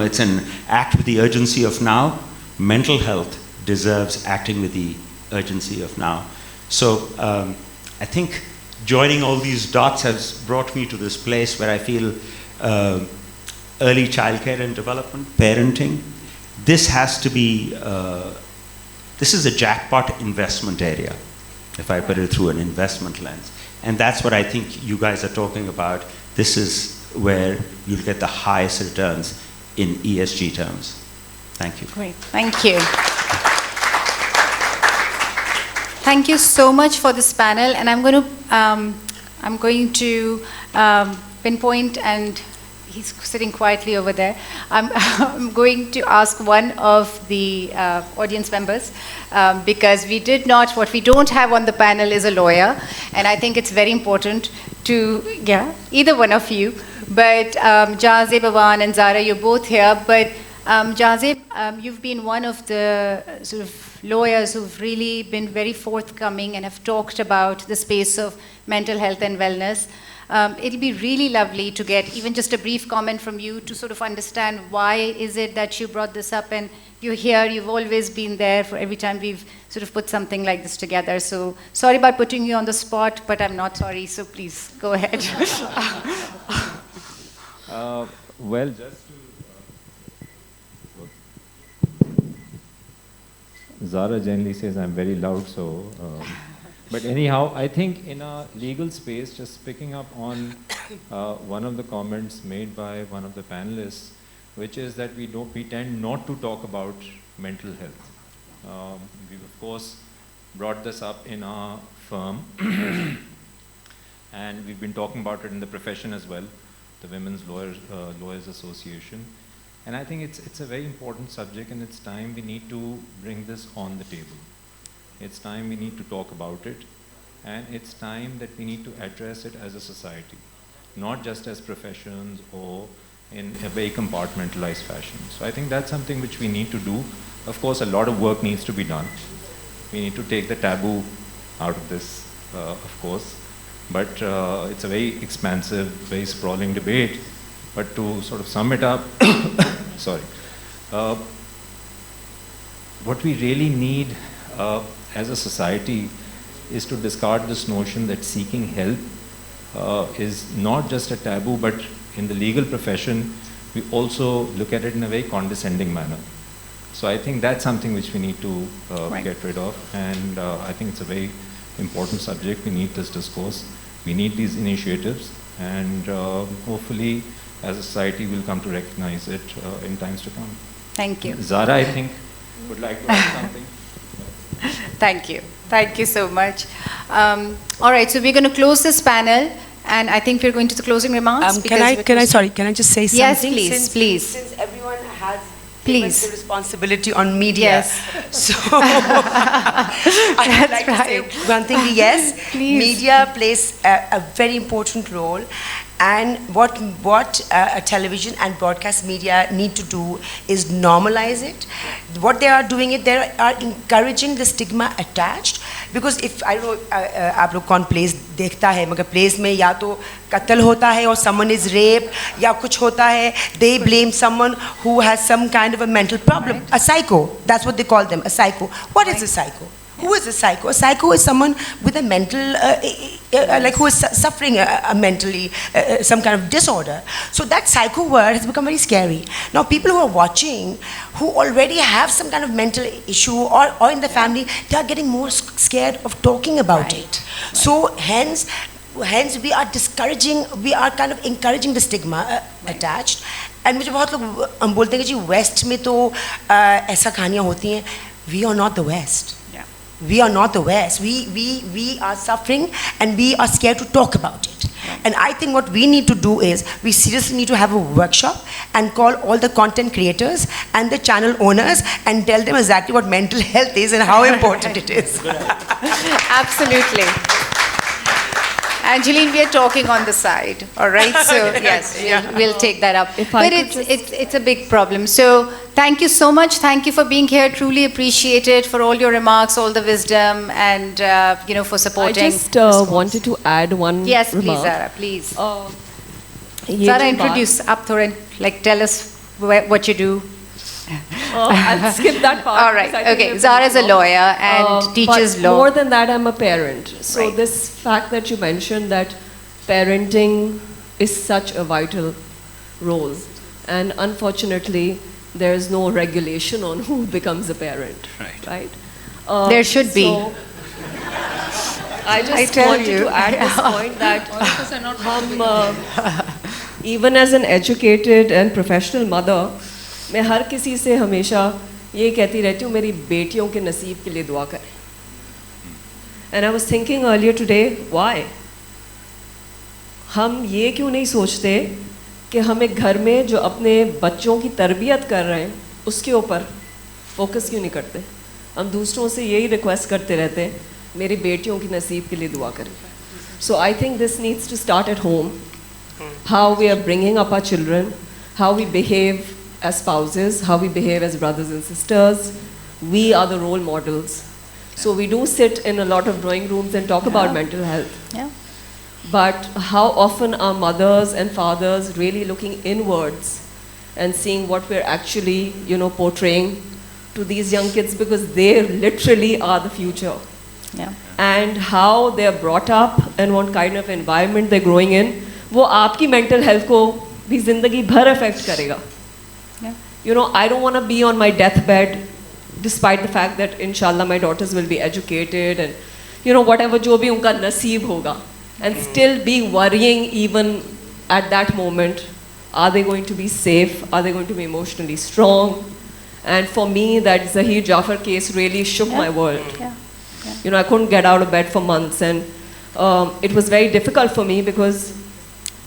it's an act with the urgency of now, mental health deserves acting with the urgency of now. So I think joining all these dots has brought me to this place where I feel early childcare and development, parenting, this has to be, this is a jackpot investment area, if I put it through an investment lens. And that's what I think you guys are talking about. This is where you'll get the highest returns in ESG terms. Thank you. Great, thank you. Thank you so much for this panel, and I'm going to pinpoint, and he's sitting quietly over there. I'm going to ask one of the audience members, because what we don't have on the panel is a lawyer, and I think it's very important to, either one of you, but Jazeb, Awan, and Zara, you're both here, but Jazeb, you've been one of the sort of lawyers who've really been very forthcoming and have talked about the space of mental health and wellness. It'll be really lovely to get even just a brief comment from you to sort of understand why is it that you brought this up, and you're here, you've always been there for every time we've sort of put something like this together. So sorry about putting you on the spot, but I'm not sorry, so please go ahead. Well, just to Zara generally says I'm very loud, so but anyhow, I think in a legal space, just picking up on one of the comments made by one of the panelists, which is that we tend not to talk about mental health. We've of course brought this up in our firm, and we've been talking about it in the profession as well, the Women's Lawyers Association. And I think it's a very important subject, and it's time we need to bring this on the table. It's time we need to talk about it, and it's time that we need to address it as a society, not just as professions or in a very compartmentalized fashion. So I think that's something which we need to do. Of course, a lot of work needs to be done. We need to take the taboo out of this, of course, but it's a very expansive, very sprawling debate. But to sort of sum it up, what we really need as a society is to discard this notion that seeking help is not just a taboo, but in the legal profession, we also look at it in a very condescending manner. So I think that's something which we need to get rid of, and I think it's a very important subject. We need this discourse, we need these initiatives, and hopefully as a society we'll come to recognize it in times to come. Thank you. Zara, I think, would like to add something. Thank you. Thank you so much. All right, so we're going to close this panel, and I think we're going to the closing remarks. Can I just say something? Yes, please, please. Since everyone has the responsibility on media, yes. So I would like to say one thing. Yes, media plays a very important role, And what television and broadcast media need to do is normalize it. What they are doing it, they are encouraging the stigma attached. Because if I don't know, आप लोग कौन plays देखता है, मगर plays में या तो कत्ल होता है or someone is raped या कुछ होता है, they blame someone who has some kind of a mental problem, a psycho. That's what they call them, a psycho. What is a psycho? Who is a psycho? A psycho is someone with a mental, like who is suffering mentally, some kind of disorder. So that psycho word has become very scary. Now people who are watching, who already have some kind of mental issue or in the family, they are getting more scared of talking about it. So hence we are discouraging, we are kind of encouraging the stigma attached. And मुझे बहुत लोग बोलते हैं कि जी West में तो ऐसा कहानियाँ होती हैं. We are not the West. We are not the West. We are suffering and we are scared to talk about it. And I think what we need to do is, we seriously need to have a workshop and call all the content creators and the channel owners and tell them exactly what mental health is and how important it is. Absolutely. Angeline, we are talking on the side, all right? So yes, we'll take that up. But it's a big problem. So thank you so much. Thank you for being here. Truly appreciate it, for all your remarks, all the wisdom, and for supporting. I just wanted to add one Yes, remark. please, Zara, please. Zara, introduce up and tell us what you do. I'll skip that part. All right. Okay. Zara is a lawyer and teaches but law. More than that, I'm a parent. So this fact that you mentioned, that parenting is such a vital role, and unfortunately, there is no regulation on who becomes a parent. Right. There should be. I just wanted to add this point that even as an educated and professional mother, मैं हर किसी से हमेशा ये कहती रहती हूँ, मेरी बेटियों के नसीब के लिए दुआ करें. And I was thinking earlier today, why? हम ये क्यों नहीं सोचते कि हमें घर में जो अपने बच्चों की तरबियत कर रहे हैं उसके ऊपर फोकस क्यों नहीं करते? हम दूसरों से यही रिक्वेस्ट करते रहते हैं, मेरी बेटियों की नसीब के लिए दुआ करें. So I think this needs to start at home. How we are bringing up our children, how we behave as spouses, how we behave as brothers and sisters. We are the role models. So we do sit in a lot of drawing rooms and talk about mental health. Yeah. But how often are mothers and fathers really looking inwards and seeing what we're actually, portraying to these young kids, because they literally are the future. Yeah. And how they're brought up and what kind of environment they're growing in, वो आपकी mental health को भी ज़िंदगी भर affect करेगा. I don't want to be on my deathbed, despite the fact that inshallah my daughters will be educated and whatever जो भी उनका नसीब होगा, and still be worrying even at that moment, are they going to be safe, are they going to be emotionally strong? And for me, that Zahir Jafar case really shook my world. I couldn't get out of bed for months, and it was very difficult for me because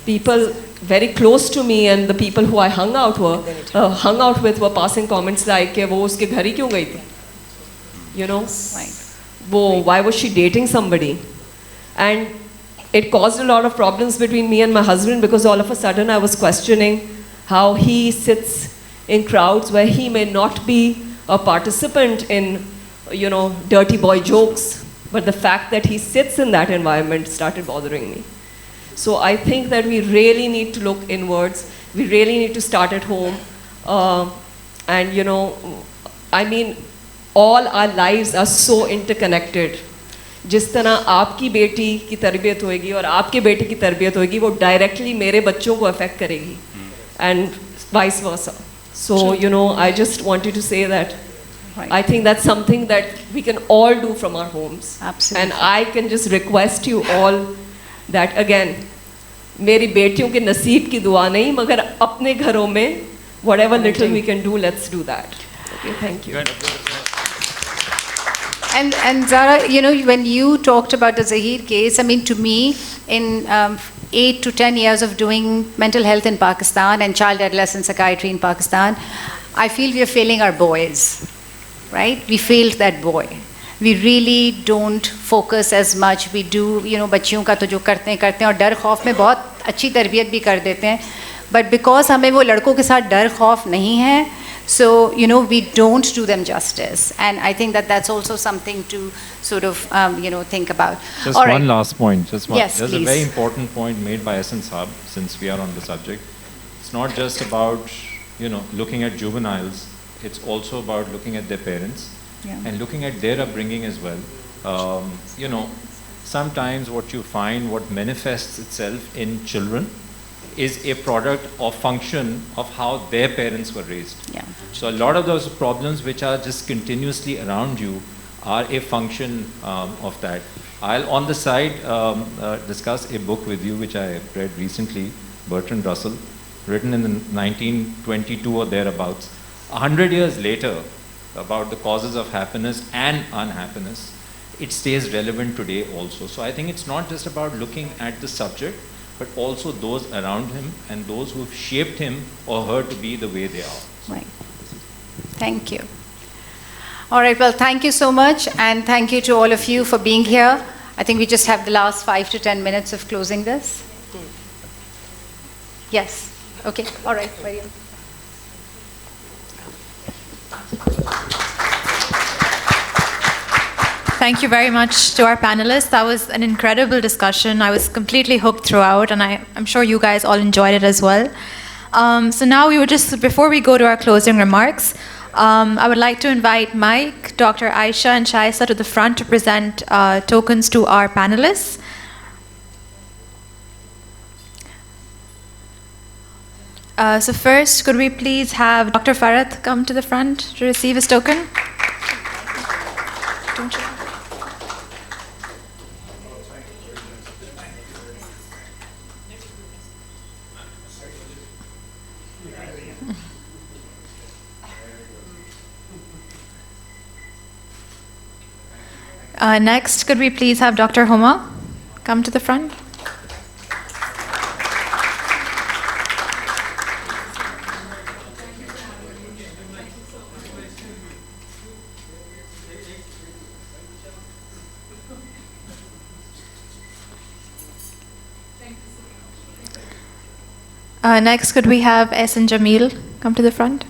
people very close to me and the people who I hung out with were passing comments like कि वो उसके घर ही क्यों गई थी? Why was she dating somebody? And it caused a lot of problems between me and my husband, because all of a sudden I was questioning how he sits in crowds where he may not be a participant in, dirty boy jokes, but the fact that he sits in that environment started bothering me. So I think that we really need to look inwards. We really need to start at home. All our lives are so interconnected. जिस तरह आपकी बेटी की तरबियत होएगी और आपके बेटे की तरबियत होएगी, वो directly मेरे बच्चों को affect करेगी, and vice versa. So, I just wanted to say that I think that's something that we can all do from our homes. Absolutely. And I can just request you all that again, मेरी बेटियों के नसीब की दुआ नहीं, मगर अपने घरों में whatever little we can do, let's do that. Okay, thank you. And Zara, when you talked about the Zahir case, to me, in 8 to 10 years of doing mental health in Pakistan and child adolescent psychiatry in Pakistan, I feel we are failing our boys, right? We failed that boy. We really don't focus as much. We do, बच्चियों का तो जो करते हैं और डर खौफ में बहुत अच्छी तरबियत भी कर देते हैं, but because हमें वो लड़कों के साथ डर खौफ नहीं है, so we don't do them justice, and I think that that's also something to sort of think about. Just All one right. last point. Yes, There's please. a very important point made by ENSOGOB, since we are on the subject. It's not just about looking at juveniles. It's also about looking at their parents and looking at their upbringing as well. Sometimes what you find, what manifests itself in children, is a product or function of how their parents were raised. So a lot of those problems which are just continuously around you are a function of that. I'll on the side discuss a book with you which I read recently, Bertrand Russell, written in 1922 or thereabouts. 100 years later, about the causes of happiness and unhappiness, it stays relevant today also. So I think it's not just about looking at the subject, but also those around him and those who have shaped him or her to be the way they are. Right. Thank you. All right, well, thank you so much, and thank you to all of you for being here. I think we just have the last 5 to 10 minutes of closing this. Yes. Okay. All right. Mariam. Thank you very much to our panelists. That was an incredible discussion. I was completely hooked throughout, and I'm sure you guys all enjoyed it as well. So now before we go to our closing remarks, I would like to invite Mike, Dr. Aisha, and Shaisa to the front to present tokens to our panelists. So first, could we please have Dr. Farhat come to the front to receive his token? Next, could we please have Dr. Homa come to the front? Next, could we have Ehsan Jamil come to the front?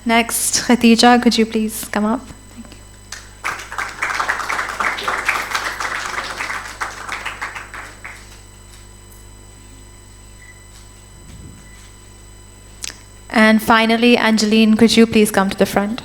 Next, Khatija, could you please come up? Thank you. And finally, Angeline, could you please come to the front?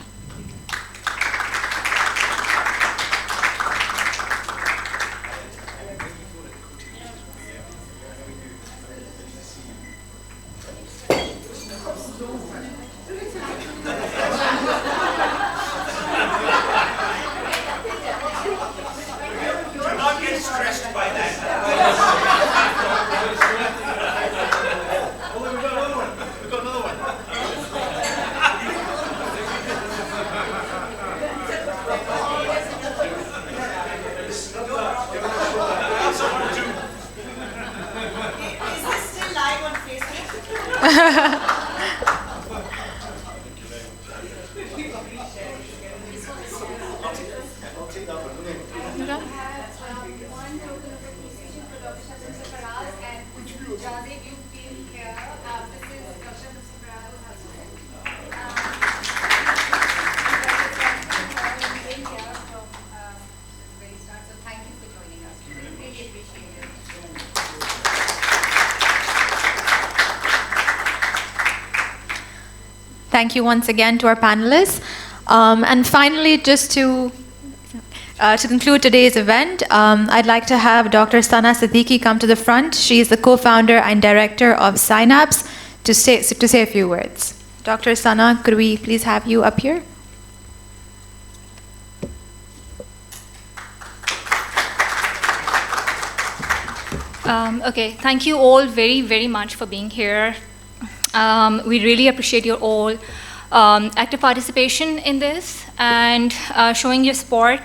Thank you once again to our panelists. And finally, just to conclude today's event, I'd like to have Dr. Sana Siddiqui come to the front. She is the co-founder and director of Synapse to say a few words. Dr. Sana, could we please have you up here? Okay, thank you all very, very much for being here. We really appreciate your all active participation in this and showing your support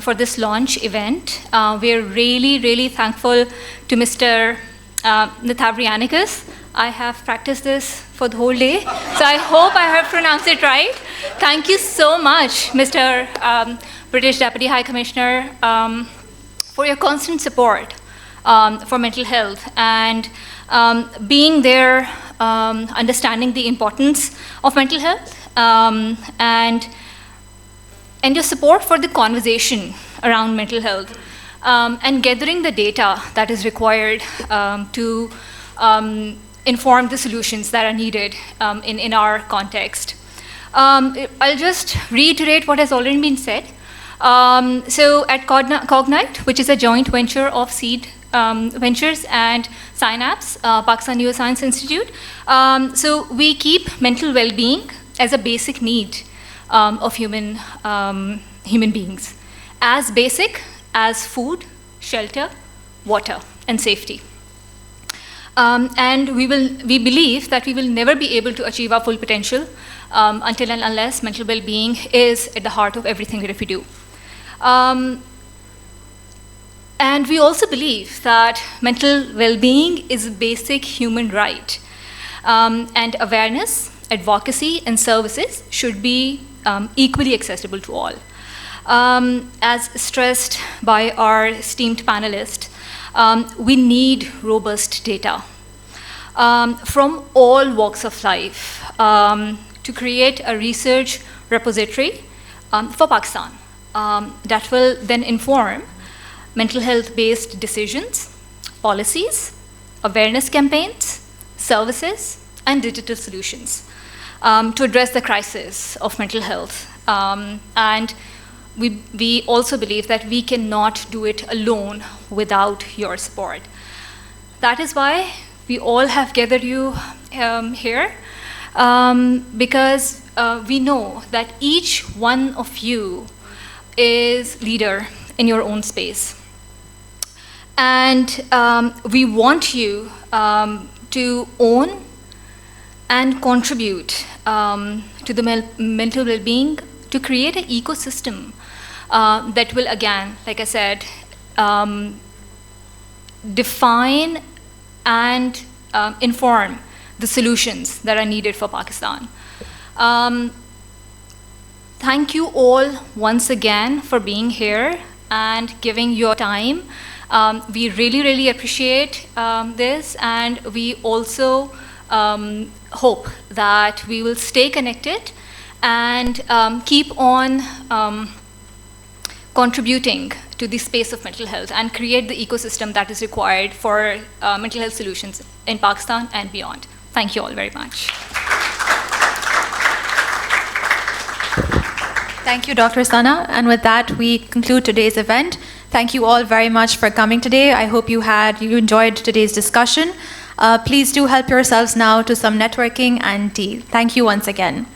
for this launch event. We're really, really thankful to Mr. Natavrianicus I have practiced this for the whole day, so I hope I have pronounced it right. Thank you so much, Mr. British Deputy High Commissioner, for your constant support for mental health and being there, understanding the importance of mental health, and your support for the conversation around mental health, and gathering the data that is required to inform the solutions that are needed in our context. I'll just reiterate what has already been said. So at Cognite, which is a joint venture of Seed Ventures and Synapse, Pakistan Neuroscience Institute, so we keep mental well-being as a basic need of human beings, as basic as food, shelter, water, and safety. And we believe that we will never be able to achieve our full potential until and unless mental well-being is at the heart of everything that we do. And we also believe that mental well-being is a basic human right, and awareness, advocacy, and services should be equally accessible to all. As stressed by our esteemed panelists, we need robust data from all walks of life to create a research repository for Pakistan that will then inform mental health-based decisions, policies, awareness campaigns, services, and digital solutions to address the crisis of mental health. And we also believe that we cannot do it alone without your support. That is why we all have gathered you here, because we know that each one of you is leader in your own space. And we want you to own and contribute to the mental well-being, to create an ecosystem that will, again, like I said, define and inform the solutions that are needed for Pakistan. Thank you all once again for being here and giving your time. We really, really appreciate this, and we also hope that we will stay connected and keep on contributing to the space of mental health and create the ecosystem that is required for mental health solutions in Pakistan and beyond. Thank you all very much. Thank you, Dr. Sana. And with that, we conclude today's event. Thank you all very much for coming today. I hope you enjoyed today's discussion. Please do help yourselves now to some networking and tea. Thank you once again.